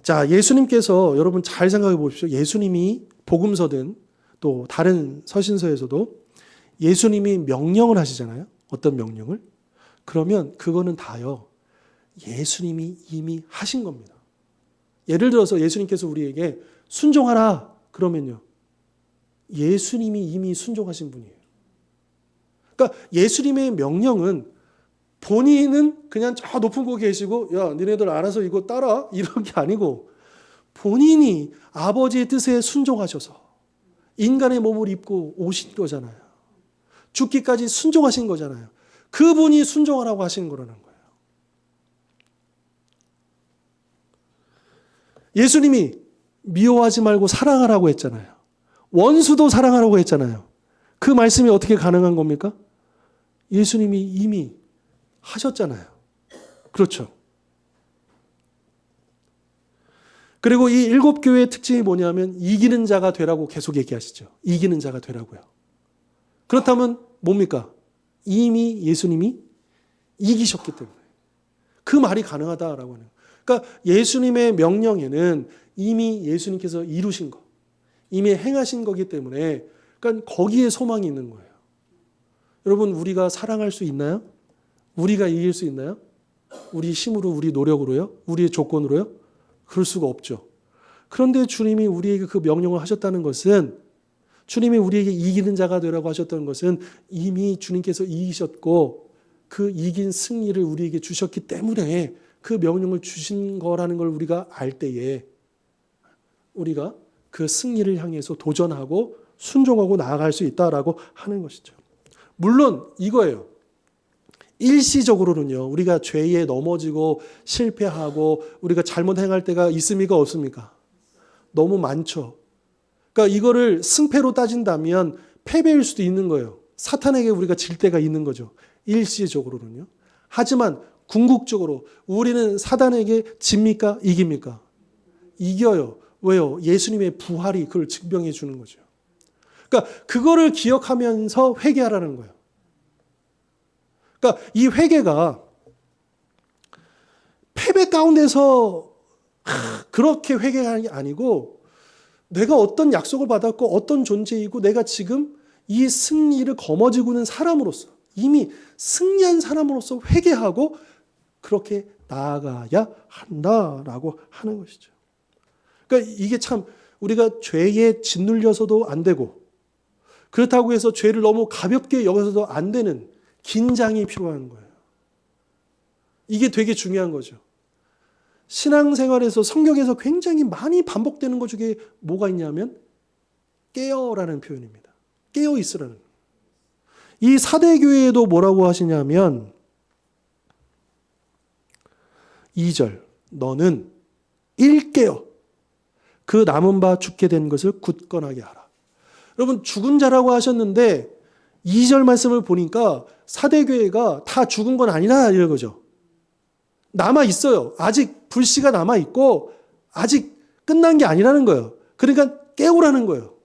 자, 예수님께서 여러분 잘 생각해 보십시오. 예수님이 복음서든 또 다른 서신서에서도 예수님이 명령을 하시잖아요. 어떤 명령을? 그러면 그거는 다요, 예수님이 이미 하신 겁니다. 예를 들어서 예수님께서 우리에게 순종하라 그러면요, 예수님이 이미 순종하신 분이에요. 그러니까 예수님의 명령은 본인은 그냥 저 높은 곳에 계시고 야 니네들 알아서 이거 따라 이런 게 아니고 본인이 아버지의 뜻에 순종하셔서 인간의 몸을 입고 오신 거잖아요. 죽기까지 순종하신 거잖아요. 그분이 순종하라고 하신 거라는 거예요. 예수님이 미워하지 말고 사랑하라고 했잖아요. 원수도 사랑하라고 했잖아요. 그 말씀이 어떻게 가능한 겁니까? 예수님이 이미 하셨잖아요. 그렇죠. 그리고 이 7교회의 특징이 뭐냐면 이기는 자가 되라고 계속 얘기하시죠. 이기는 자가 되라고요. 그렇다면 뭡니까? 이미 예수님이 이기셨기 때문에 그 말이 가능하다라고 하는 거예요. 그러니까 예수님의 명령에는 이미 예수님께서 이루신 거, 이미 행하신 거기 때문에 그러니까 거기에 소망이 있는 거예요. 여러분, 우리가 사랑할 수 있나요? 우리가 이길 수 있나요? 우리 힘으로, 우리 노력으로요? 우리의 조건으로요? 그럴 수가 없죠. 그런데 주님이 우리에게 그 명령을 하셨다는 것은, 주님이 우리에게 이기는 자가 되라고 하셨다는 것은 이미 주님께서 이기셨고 그 이긴 승리를 우리에게 주셨기 때문에 그 명령을 주신 거라는 걸 우리가 알 때에 우리가 그 승리를 향해서 도전하고 순종하고 나아갈 수 있다라고 하는 것이죠. 물론 이거예요. 일시적으로는요, 우리가 죄에 넘어지고 실패하고 우리가 잘못 행할 때가 있습니까? 없습니까? 너무 많죠. 그러니까 이거를 승패로 따진다면 패배일 수도 있는 거예요. 사탄에게 우리가 질 때가 있는 거죠. 일시적으로는요. 하지만 궁극적으로 우리는 사단에게 집니까? 이깁니까? 이겨요. 왜요? 예수님의 부활이 그걸 증명해 주는 거죠. 그러니까 그거를 기억하면서 회개하라는 거예요. 그러니까 이 회개가 패배 가운데서 그렇게 회개하는 게 아니고 내가 어떤 약속을 받았고 어떤 존재이고 내가 지금 이 승리를 거머쥐고 있는 사람으로서 이미 승리한 사람으로서 회개하고 그렇게 나아가야 한다라고 하는 것이죠. 그러니까 이게 참 우리가 죄에 짓눌려서도 안 되고 그렇다고 해서 죄를 너무 가볍게 여겨서도 안 되는 긴장이 필요한 거예요. 이게 되게 중요한 거죠. 신앙생활에서 성경에서 굉장히 많이 반복되는 것 중에 뭐가 있냐면 깨어라는 표현입니다. 깨어 있으라는 거예요. 이 사대교회에도 뭐라고 하시냐면 2절 너는 일깨어 그 남은 바 죽게 된 것을 굳건하게 하라. 여러분 죽은 자라고 하셨는데 2절 말씀을 보니까 사대교회가 다 죽은 건 아니라 이런 거죠. 남아 있어요. 아직 불씨가 남아 있고 아직 끝난 게 아니라는 거예요. 그러니까 깨우라는 거예요.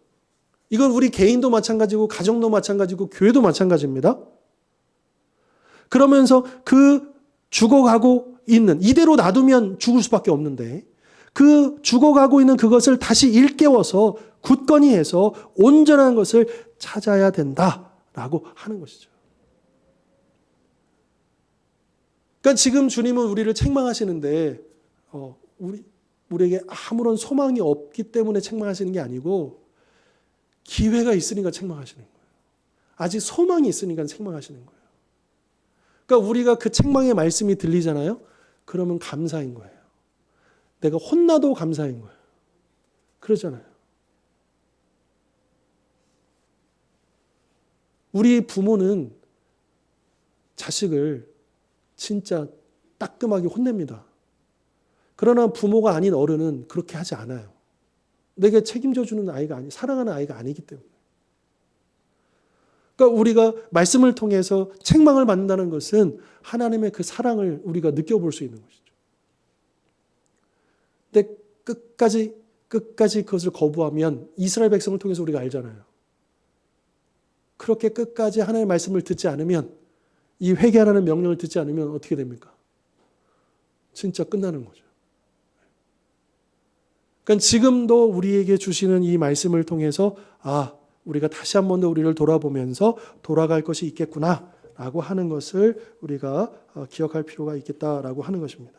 이건 우리 개인도 마찬가지고 가정도 마찬가지고 교회도 마찬가지입니다. 그러면서 그 죽어가고 있는 이대로 놔두면 죽을 수밖에 없는데 그 죽어가고 있는 그것을 다시 일깨워서 굳건히 해서 온전한 것을 찾아야 된다라고 하는 것이죠. 그러니까 지금 주님은 우리를 책망하시는데 우리에게 아무런 소망이 없기 때문에 책망하시는 게 아니고 기회가 있으니까 책망하시는 거예요. 아직 소망이 있으니까 책망하시는 거예요. 그러니까 우리가 그 책망의 말씀이 들리잖아요. 그러면 감사인 거예요. 내가 혼나도 감사인 거예요. 그러잖아요. 우리 부모는 자식을 진짜 따끔하게 혼냅니다. 그러나 부모가 아닌 어른은 그렇게 하지 않아요. 내게 책임져 주는 아이가 사랑하는 아이가 아니기 때문에. 그러니까 우리가 말씀을 통해서 책망을 받는다는 것은 하나님의 그 사랑을 우리가 느껴볼 수 있는 것이죠. 근데 끝까지 그것을 거부하면 이스라엘 백성을 통해서 우리가 알잖아요. 그렇게 끝까지 하나님의 말씀을 듣지 않으면 이 회개하라는 명령을 듣지 않으면 어떻게 됩니까? 진짜 끝나는 거죠. 그러니까 지금도 우리에게 주시는 이 말씀을 통해서 우리가 다시 한 번 더 우리를 돌아보면서 돌아갈 것이 있겠구나라고 하는 것을 우리가 기억할 필요가 있겠다라고 하는 것입니다.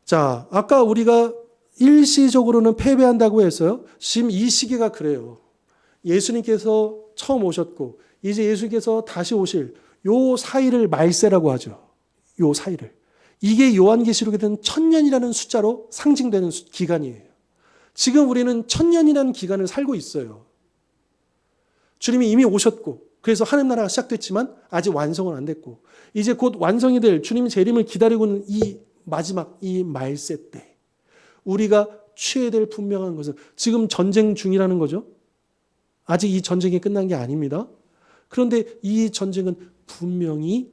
자, 아까 우리가 일시적으로는 패배한다고 했어요. 지금 이 시기가 그래요. 예수님께서 처음 오셨고 이제 예수님께서 다시 오실 요 사이를 말세라고 하죠. 요 사이를. 이게 요한계시록에 든 1000년이라는 숫자로 상징되는 기간이에요. 지금 우리는 1000년이라는 기간을 살고 있어요. 주님이 이미 오셨고 그래서 하늘 나라가 시작됐지만 아직 완성은 안 됐고 이제 곧 완성이 될 주님의 재림을 기다리고 있는 이 마지막 이 말세 때 우리가 취해야 될 분명한 것은 지금 전쟁 중이라는 거죠. 아직 이 전쟁이 끝난 게 아닙니다. 그런데 이 전쟁은 분명히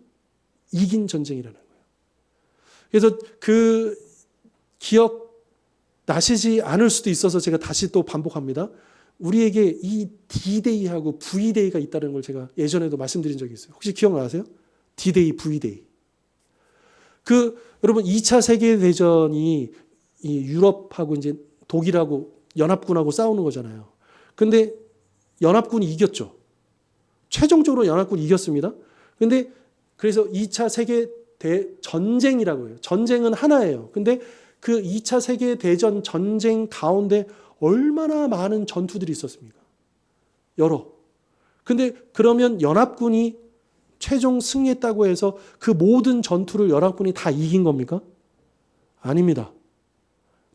이긴 전쟁이라는 거예요. 그래서 그 기억 나시지 않을 수도 있어서 제가 다시 또 반복합니다. 우리에게 이 D-Day하고 V-Day가 있다는 걸 제가 예전에도 말씀드린 적이 있어요. 혹시 기억나세요? D-Day, V-Day. 여러분 2차 세계대전이 이 유럽하고 이제 독일하고 연합군하고 싸우는 거잖아요. 근데 연합군이 이겼죠. 최종적으로 연합군이 이겼습니다. 근데 그래서 2차 세계 전쟁이라고 해요. 전쟁은 하나예요. 근데 그 2차 세계대전 전쟁 가운데 얼마나 많은 전투들이 있었습니까? 여러. 근데 그러면 연합군이 최종 승리했다고 해서 그 모든 전투를 연합군이 다 이긴 겁니까? 아닙니다.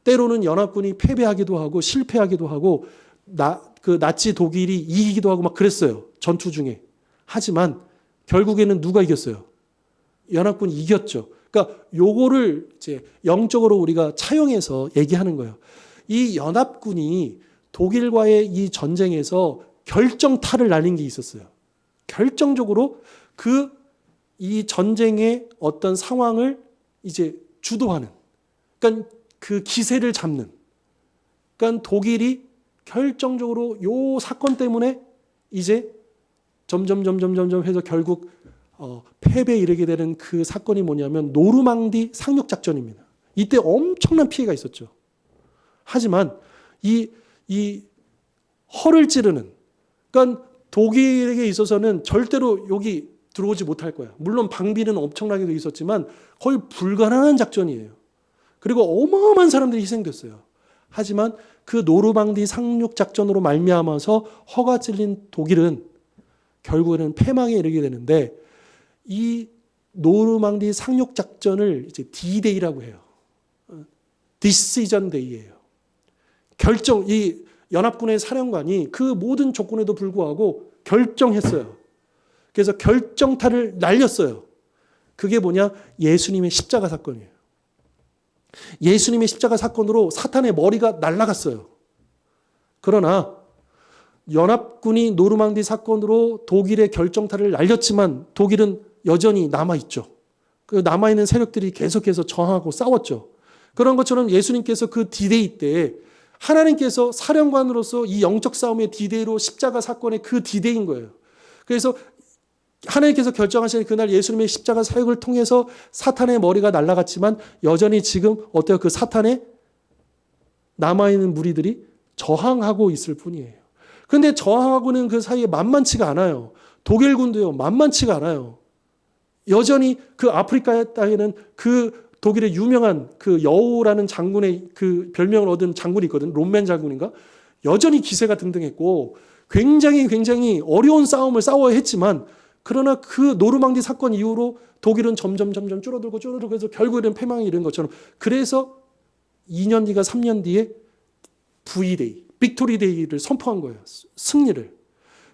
때로는 연합군이 패배하기도 하고 실패하기도 하고 나치 독일이 이기기도 하고 막 그랬어요. 전투 중에. 하지만 결국에는 누가 이겼어요? 연합군이 이겼죠. 그러니까 요거를 이제 영적으로 우리가 차용해서 얘기하는 거예요. 이 연합군이 독일과의 이 전쟁에서 결정타를 날린 게 있었어요. 결정적으로 이 전쟁의 어떤 상황을 이제 주도하는, 그러니까 그 기세를 잡는, 그러니까 독일이 결정적으로 요 사건 때문에 이제 점점 해서 결국 패배에 이르게 되는 그 사건이 뭐냐면 노르망디 상륙 작전입니다. 이때 엄청난 피해가 있었죠. 하지만 이 허를 찌르는, 그러니까 독일에게 있어서는 절대로 여기 들어오지 못할 거야. 물론 방비는 엄청나게도 있었지만 거의 불가능한 작전이에요. 그리고 어마어마한 사람들이 희생됐어요. 하지만 그 노르망디 상륙 작전으로 말미암아서 허가 찔린 독일은 결국에는 패망에 이르게 되는데 이 노르망디 상륙 작전을 이제 D-Day라고 해요. Decision Day예요. 이 연합군의 사령관이 그 모든 조건에도 불구하고 결정했어요. 그래서 결정타를 날렸어요. 그게 뭐냐? 예수님의 십자가 사건이에요. 예수님의 십자가 사건으로 사탄의 머리가 날아갔어요. 그러나 연합군이 노르망디 사건으로 독일의 결정타를 날렸지만 독일은 여전히 남아있죠. 그 남아있는 세력들이 계속해서 저항하고 싸웠죠. 그런 것처럼 예수님께서 그 D-Day 때 하나님께서 사령관으로서 이 영적 싸움의 D-Day로 십자가 사건의 그 D-Day인 거예요. 그래서 하나님께서 결정하신 그날 예수님의 십자가 사역을 통해서 사탄의 머리가 날아갔지만 여전히 지금 어때요? 그 사탄의 남아있는 무리들이 저항하고 있을 뿐이에요. 그런데 저항하고는 그 사이에 만만치가 않아요. 독일군도요, 만만치가 않아요. 여전히 그 아프리카 땅에는 그 독일의 유명한 그 여우라는 장군의 그 별명을 얻은 장군이 있거든. 롬맨 장군인가? 여전히 기세가 등등했고 굉장히 어려운 싸움을 싸워야 했지만 그러나 그 노르망디 사건 이후로 독일은 점점 줄어들고 해서 결국에는 패망에 이른 것처럼 그래서 2년 뒤가 3년 뒤에 V-Day, 빅토리 데이를 선포한 거예요. 승리를.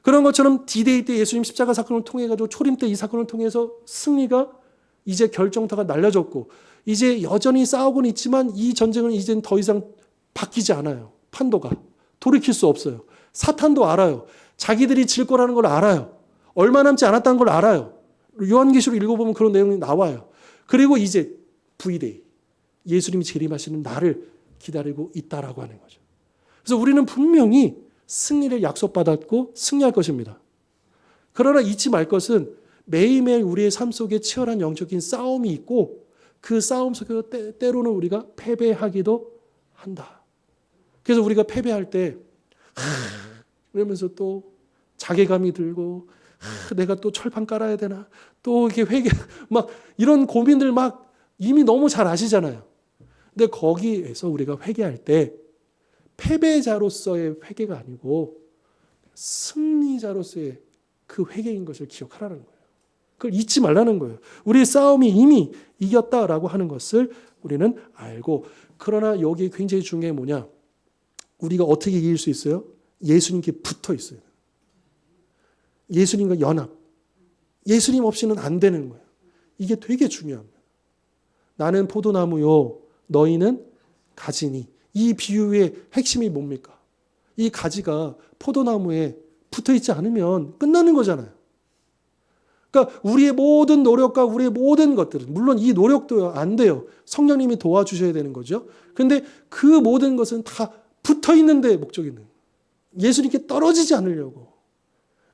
그런 것처럼 D-Day 때 예수님 십자가 사건을 통해 가지고 초림 때 이 사건을 통해서 승리가 이제 결정타가 날려졌고 이제 여전히 싸우고는 있지만 이 전쟁은 이제는 더 이상 바뀌지 않아요. 판도가. 돌이킬 수 없어요. 사탄도 알아요. 자기들이 질 거라는 걸 알아요. 얼마 남지 않았다는 걸 알아요. 요한계시록 읽어보면 그런 내용이 나와요. 그리고 이제 V-Day. 예수님이 재림하시는 날을 기다리고 있다라고 하는 거죠. 그래서 우리는 분명히 승리를 약속받았고 승리할 것입니다. 그러나 잊지 말 것은 매일매일 우리의 삶 속에 치열한 영적인 싸움이 있고 그 싸움 속에서 때로는 우리가 패배하기도 한다. 그래서 우리가 패배할 때 이러면서 또 자괴감이 들고 내가 또 철판 깔아야 되나? 또 이렇게 막 이런 고민들 막 이미 너무 잘 아시잖아요. 근데 거기에서 우리가 회개할 때 패배자로서의 회개가 아니고 승리자로서의 그 회개인 것을 기억하라는 거예요. 그걸 잊지 말라는 거예요. 우리의 싸움이 이미 이겼다라고 하는 것을 우리는 알고 그러나 여기 굉장히 중요한 게 뭐냐? 우리가 어떻게 이길 수 있어요? 예수님께 붙어 있어요. 예수님과 연합. 예수님 없이는 안 되는 거예요. 이게 되게 중요합니다. 나는 포도나무요, 너희는 가지니. 이 비유의 핵심이 뭡니까? 이 가지가 포도나무에 붙어 있지 않으면 끝나는 거잖아요. 그러니까 우리의 모든 노력과 우리의 모든 것들은, 물론 이 노력도 안 돼요. 성령님이 도와주셔야 되는 거죠. 그런데 그 모든 것은 다 붙어 있는데 목적이 있는 거예요. 예수님께 떨어지지 않으려고.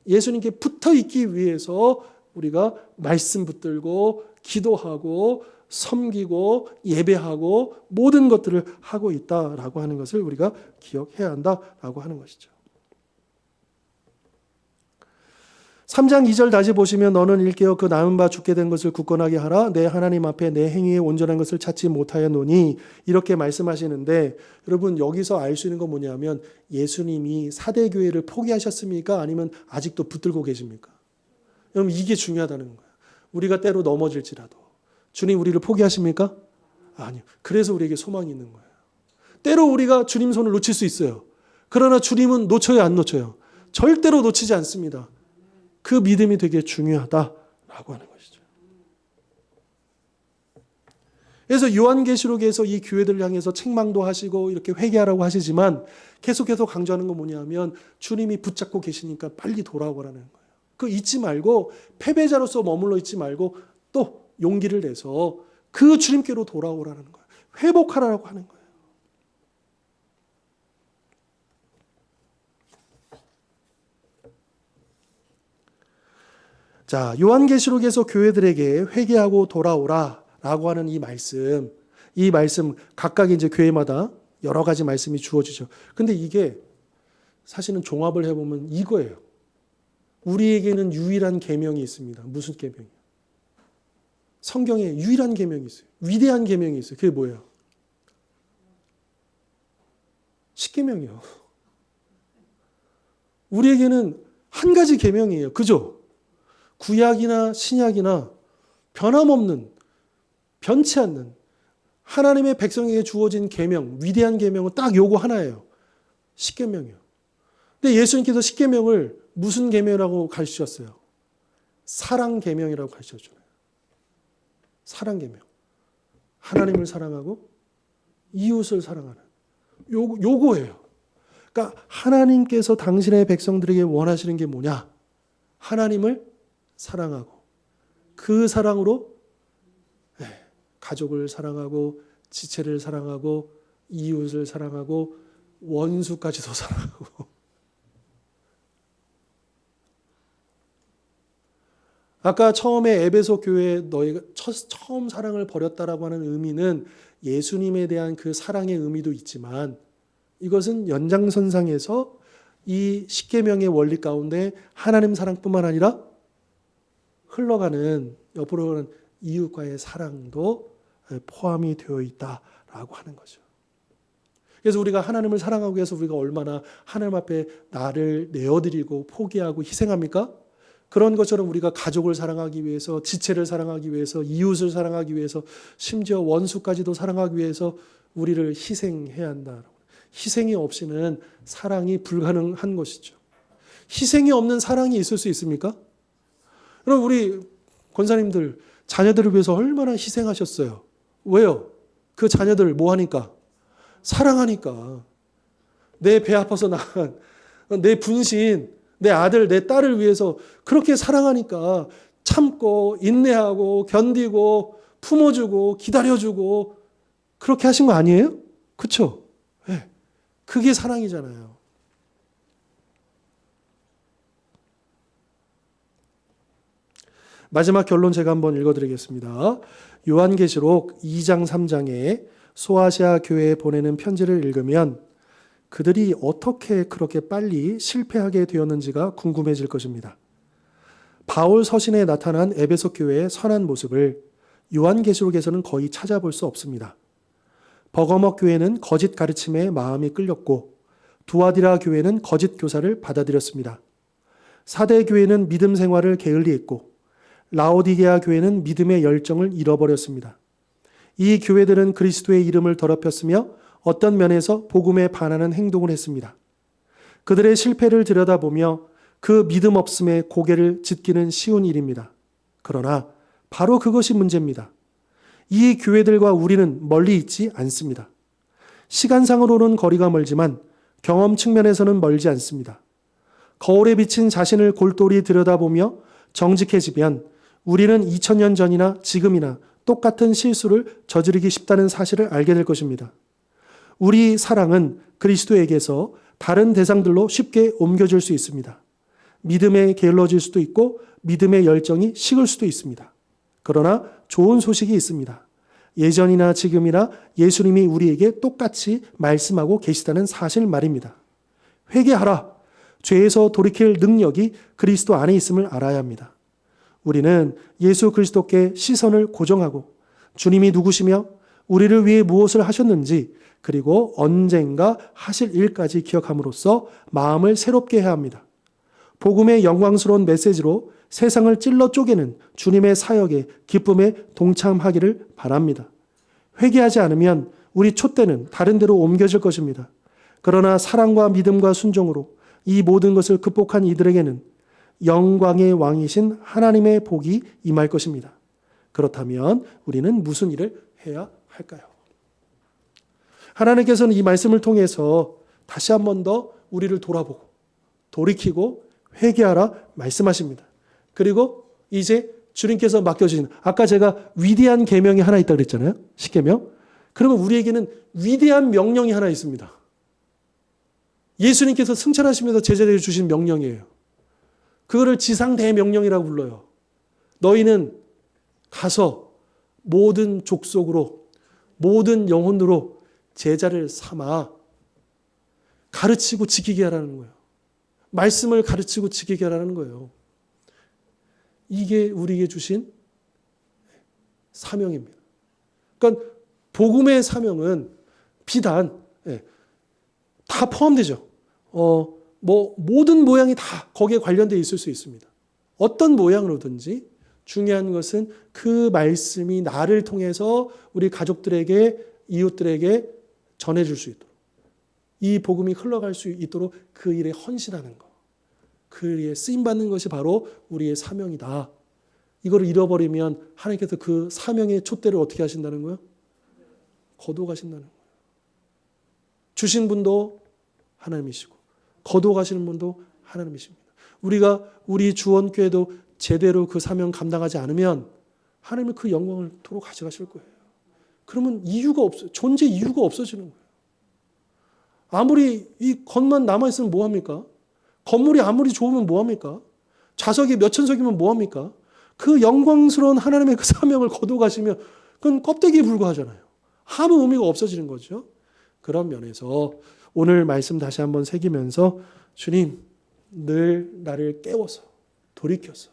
예수님께 붙어 있기 위해서 우리가 말씀 붙들고 기도하고 섬기고 예배하고 모든 것들을 하고 있다라고 하는 것을 우리가 기억해야 한다라고 하는 것이죠. 3장 2절 다시 보시면 너는 일깨어 그 남은 바 죽게 된 것을 굳건하게 하라. 내 하나님 앞에 내 행위에 온전한 것을 찾지 못하였노니 이렇게 말씀하시는데, 여러분 여기서 알 수 있는 건 뭐냐면 예수님이 사대교회를 포기하셨습니까? 아니면 아직도 붙들고 계십니까? 여러분 이게 중요하다는 거예요. 우리가 때로 넘어질지라도 주님 우리를 포기하십니까? 아니요. 그래서 우리에게 소망이 있는 거예요. 때로 우리가 주님 손을 놓칠 수 있어요. 그러나 주님은 놓쳐요, 안 놓쳐요? 절대로 놓치지 않습니다. 그 믿음이 되게 중요하다라고 하는 것이죠. 그래서 요한계시록에서 이 교회들을 향해서 책망도 하시고 이렇게 회개하라고 하시지만 계속해서 강조하는 건 뭐냐면 주님이 붙잡고 계시니까 빨리 돌아오라는 거예요. 그거 잊지 말고, 패배자로서 머물러 있지 말고 또 용기를 내서 그 주님께로 돌아오라는 거예요. 회복하라고 하는 거예요. 자, 요한계시록에서 교회들에게 회개하고 돌아오라라고 하는 이 말씀 각각 이제 교회마다 여러 가지 말씀이 주어지죠. 근데 이게 사실은 종합을 해보면 이거예요. 우리에게는 유일한 계명이 있습니다. 무슨 계명이요? 성경에 유일한 계명이 있어요. 위대한 계명이 있어요. 그게 뭐예요? 십계명이요. 우리에게는 한 가지 계명이에요. 그죠? 구약이나 신약이나 변함없는, 변치 않는 하나님의 백성에게 주어진 계명, 위대한 계명은 딱 요거 하나예요. 십계명이요. 근데 예수님께서 십계명을 무슨 계명이라고 가르치셨어요? 사랑 계명이라고 가르치셨잖아요. 사랑 계명. 하나님을 사랑하고 이웃을 사랑하는 요거예요. 그러니까 하나님께서 당신의 백성들에게 원하시는 게 뭐냐? 하나님을 사랑하고 그 사랑으로 가족을 사랑하고 지체를 사랑하고 이웃을 사랑하고 원수까지도 사랑하고. 아까 처음에 에베소 교회에 너희가 처음 사랑을 버렸다라고 하는 의미는 예수님에 대한 그 사랑의 의미도 있지만, 이것은 연장선상에서 이 십계명의 원리 가운데 하나님 사랑뿐만 아니라 흘러가는 옆으로는 이웃과의 사랑도 포함이 되어 있다라고 하는 거죠. 그래서 우리가 하나님을 사랑하기 위해서 우리가 얼마나 하나님 앞에 나를 내어드리고 포기하고 희생합니까? 그런 것처럼 우리가 가족을 사랑하기 위해서, 지체를 사랑하기 위해서, 이웃을 사랑하기 위해서, 심지어 원수까지도 사랑하기 위해서 우리를 희생해야 한다. 희생이 없이는 사랑이 불가능한 것이죠. 희생이 없는 사랑이 있을 수 있습니까? 여러분 우리 권사님들 자녀들을 위해서 얼마나 희생하셨어요. 왜요? 그 자녀들 뭐 하니까? 사랑하니까. 내 배 아파서 낳은 내 분신, 내 아들, 내 딸을 위해서 그렇게 사랑하니까 참고 인내하고 견디고 품어주고 기다려주고 그렇게 하신 거 아니에요? 그렇죠? 네. 그게 사랑이잖아요. 마지막 결론 제가 한번 읽어드리겠습니다. 요한계시록 2장 3장에 소아시아 교회에 보내는 편지를 읽으면 그들이 어떻게 그렇게 빨리 실패하게 되었는지가 궁금해질 것입니다. 바울 서신에 나타난 에베소 교회의 선한 모습을 요한계시록에서는 거의 찾아볼 수 없습니다. 버거머 교회는 거짓 가르침에 마음이 끌렸고 두아디라 교회는 거짓 교사를 받아들였습니다. 사대 교회는 믿음 생활을 게을리했고 라오디게아 교회는 믿음의 열정을 잃어버렸습니다. 이 교회들은 그리스도의 이름을 더럽혔으며 어떤 면에서 복음에 반하는 행동을 했습니다. 그들의 실패를 들여다보며 그 믿음 없음에 고개를 짓기는 쉬운 일입니다. 그러나 바로 그것이 문제입니다. 이 교회들과 우리는 멀리 있지 않습니다. 시간상으로는 거리가 멀지만 경험 측면에서는 멀지 않습니다. 거울에 비친 자신을 골똘히 들여다보며 정직해지면 우리는 2000년 전이나 지금이나 똑같은 실수를 저지르기 쉽다는 사실을 알게 될 것입니다. 우리 사랑은 그리스도에게서 다른 대상들로 쉽게 옮겨질 수 있습니다. 믿음에 게을러질 수도 있고 믿음의 열정이 식을 수도 있습니다. 그러나 좋은 소식이 있습니다. 예전이나 지금이나 예수님이 우리에게 똑같이 말씀하고 계시다는 사실 말입니다. 회개하라. 죄에서 돌이킬 능력이 그리스도 안에 있음을 알아야 합니다. 우리는 예수 그리스도께 시선을 고정하고 주님이 누구시며 우리를 위해 무엇을 하셨는지 그리고 언젠가 하실 일까지 기억함으로써 마음을 새롭게 해야 합니다. 복음의 영광스러운 메시지로 세상을 찔러 쪼개는 주님의 사역에 기쁨에 동참하기를 바랍니다. 회개하지 않으면 우리 촛대는 다른 데로 옮겨질 것입니다. 그러나 사랑과 믿음과 순종으로 이 모든 것을 극복한 이들에게는 영광의 왕이신 하나님의 복이 임할 것입니다. 그렇다면 우리는 무슨 일을 해야 할까요? 하나님께서는 이 말씀을 통해서 다시 한 번 더 우리를 돌아보고 돌이키고 회개하라 말씀하십니다. 그리고 이제 주님께서 맡겨주신 아까 제가 위대한 계명이 하나 있다고 그랬잖아요. 십계명. 그러면 우리에게는 위대한 명령이 하나 있습니다. 예수님께서 승천하시면서 제자들에게 주신 명령이에요. 그거를 지상대명령이라고 불러요. 너희는 가서 모든 족속으로 모든 영혼으로 제자를 삼아 가르치고 지키게 하라는 거예요. 말씀을 가르치고 지키게 하라는 거예요. 이게 우리에게 주신 사명입니다. 그러니까 복음의 사명은 비단 다 포함되죠. 모든 모양이 다 거기에 관련되어 있을 수 있습니다. 어떤 모양으로든지 중요한 것은 그 말씀이 나를 통해서 우리 가족들에게 이웃들에게 전해줄 수 있도록 이 복음이 흘러갈 수 있도록 그 일에 헌신하는 것. 그 일에 쓰임받는 것이 바로 우리의 사명이다. 이걸 잃어버리면 하나님께서 그 사명의 촛대를 어떻게 하신다는 거예요? 거두어가신다는 거예요. 주신 분도 하나님이시고 거두어가시는 분도 하나님이십니다. 우리가 우리 주원교회도 제대로 그 사명 감당하지 않으면 하나님은 그 영광을 도로 가져가실 거예요. 그러면 존재 이유가 없어지는 거예요. 아무리 이 것만 남아있으면 뭐합니까? 건물이 아무리 좋으면 뭐합니까? 좌석이 몇 천석이면 뭐합니까? 그 영광스러운 하나님의 그 사명을 거둬가시면 그건 껍데기에 불과하잖아요. 아무 의미가 없어지는 거죠. 그런 면에서 오늘 말씀 다시 한번 새기면서 주님 늘 나를 깨워서 돌이켜서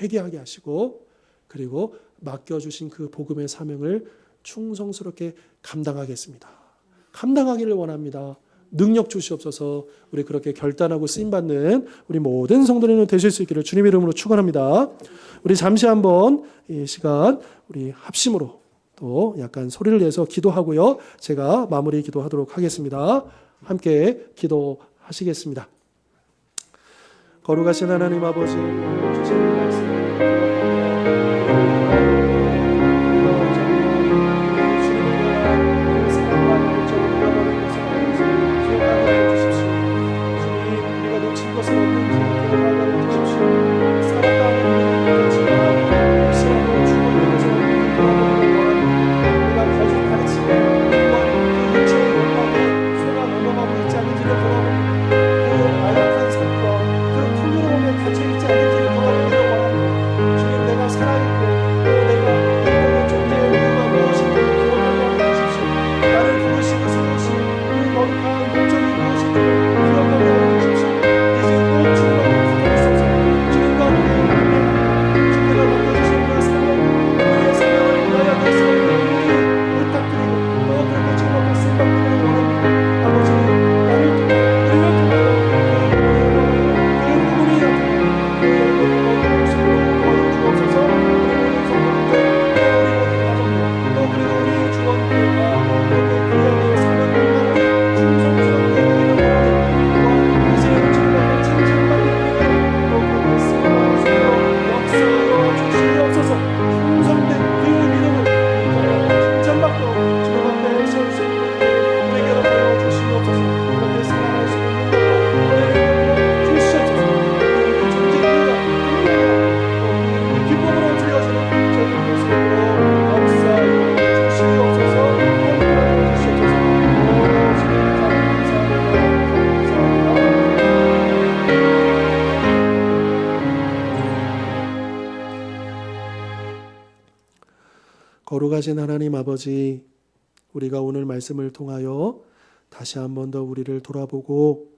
회개하게 하시고 그리고 맡겨주신 그 복음의 사명을 충성스럽게 감당하겠습니다. 감당하기를 원합니다. 능력 주시옵소서. 우리 그렇게 결단하고 쓰임받는 우리 모든 성도님들 되실 수 있기를 주님의 이름으로 축원합니다. 우리 잠시 한번 이 시간 우리 합심으로 또 약간 소리를 내서 기도하고요. 제가 마무리 기도하도록 하겠습니다. 함께 기도하시겠습니다. 거룩하신 하나님 아버지 주신 말씀 거룩하신 하나님 아버지, 우리가 오늘 말씀을 통하여 다시 한 번 더 우리를 돌아보고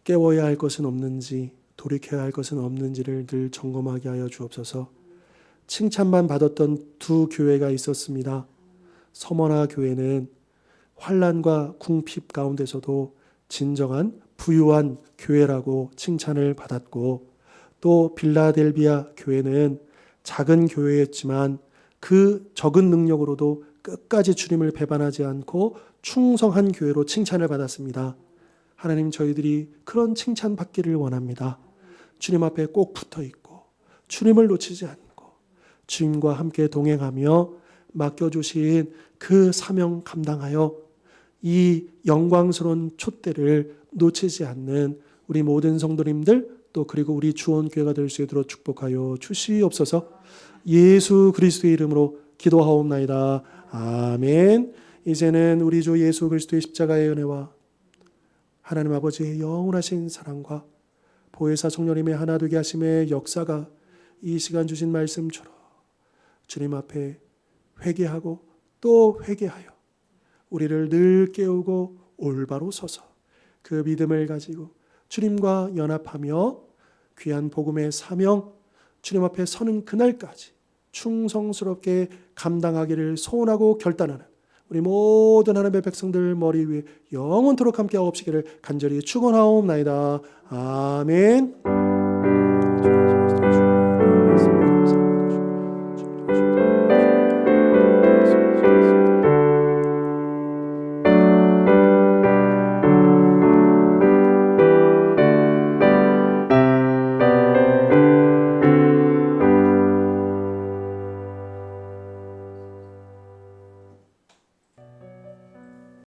깨워야 할 것은 없는지, 돌이켜야 할 것은 없는지를 늘 점검하게 하여 주옵소서. 칭찬만 받았던 두 교회가 있었습니다. 서머나 교회는 환난과 궁핍 가운데서도 진정한 부유한 교회라고 칭찬을 받았고, 또 빌라델비아 교회는 작은 교회였지만 그 적은 능력으로도 끝까지 주님을 배반하지 않고 충성한 교회로 칭찬을 받았습니다. 하나님, 저희들이 그런 칭찬 받기를 원합니다. 주님 앞에 꼭 붙어 있고 주님을 놓치지 않고 주님과 함께 동행하며 맡겨주신 그 사명 감당하여 이 영광스러운 촛대를 놓치지 않는 우리 모든 성도님들, 또 그리고 우리 주원교회가 될 수 있도록 축복하여 주시옵소서. 예수 그리스도의 이름으로 기도하옵나이다. 아멘. 이제는 우리 주 예수 그리스도의 십자가의 은혜와 하나님 아버지의 영원하신 사랑과 보혜사 성령님의 하나 되게 하심의 역사가 이 시간 주신 말씀처럼 주님 앞에 회개하고 또 회개하여 우리를 늘 깨우고 올바로 서서 그 믿음을 가지고 주님과 연합하며 귀한 복음의 사명, 주님 앞에 서는 그날까지 충성스럽게 감당하기를 소원하고 결단하는 우리 모든 하나님의 백성들 머리 위에 영원토록 함께 하옵시기를 간절히 축원하옵나이다. 아멘.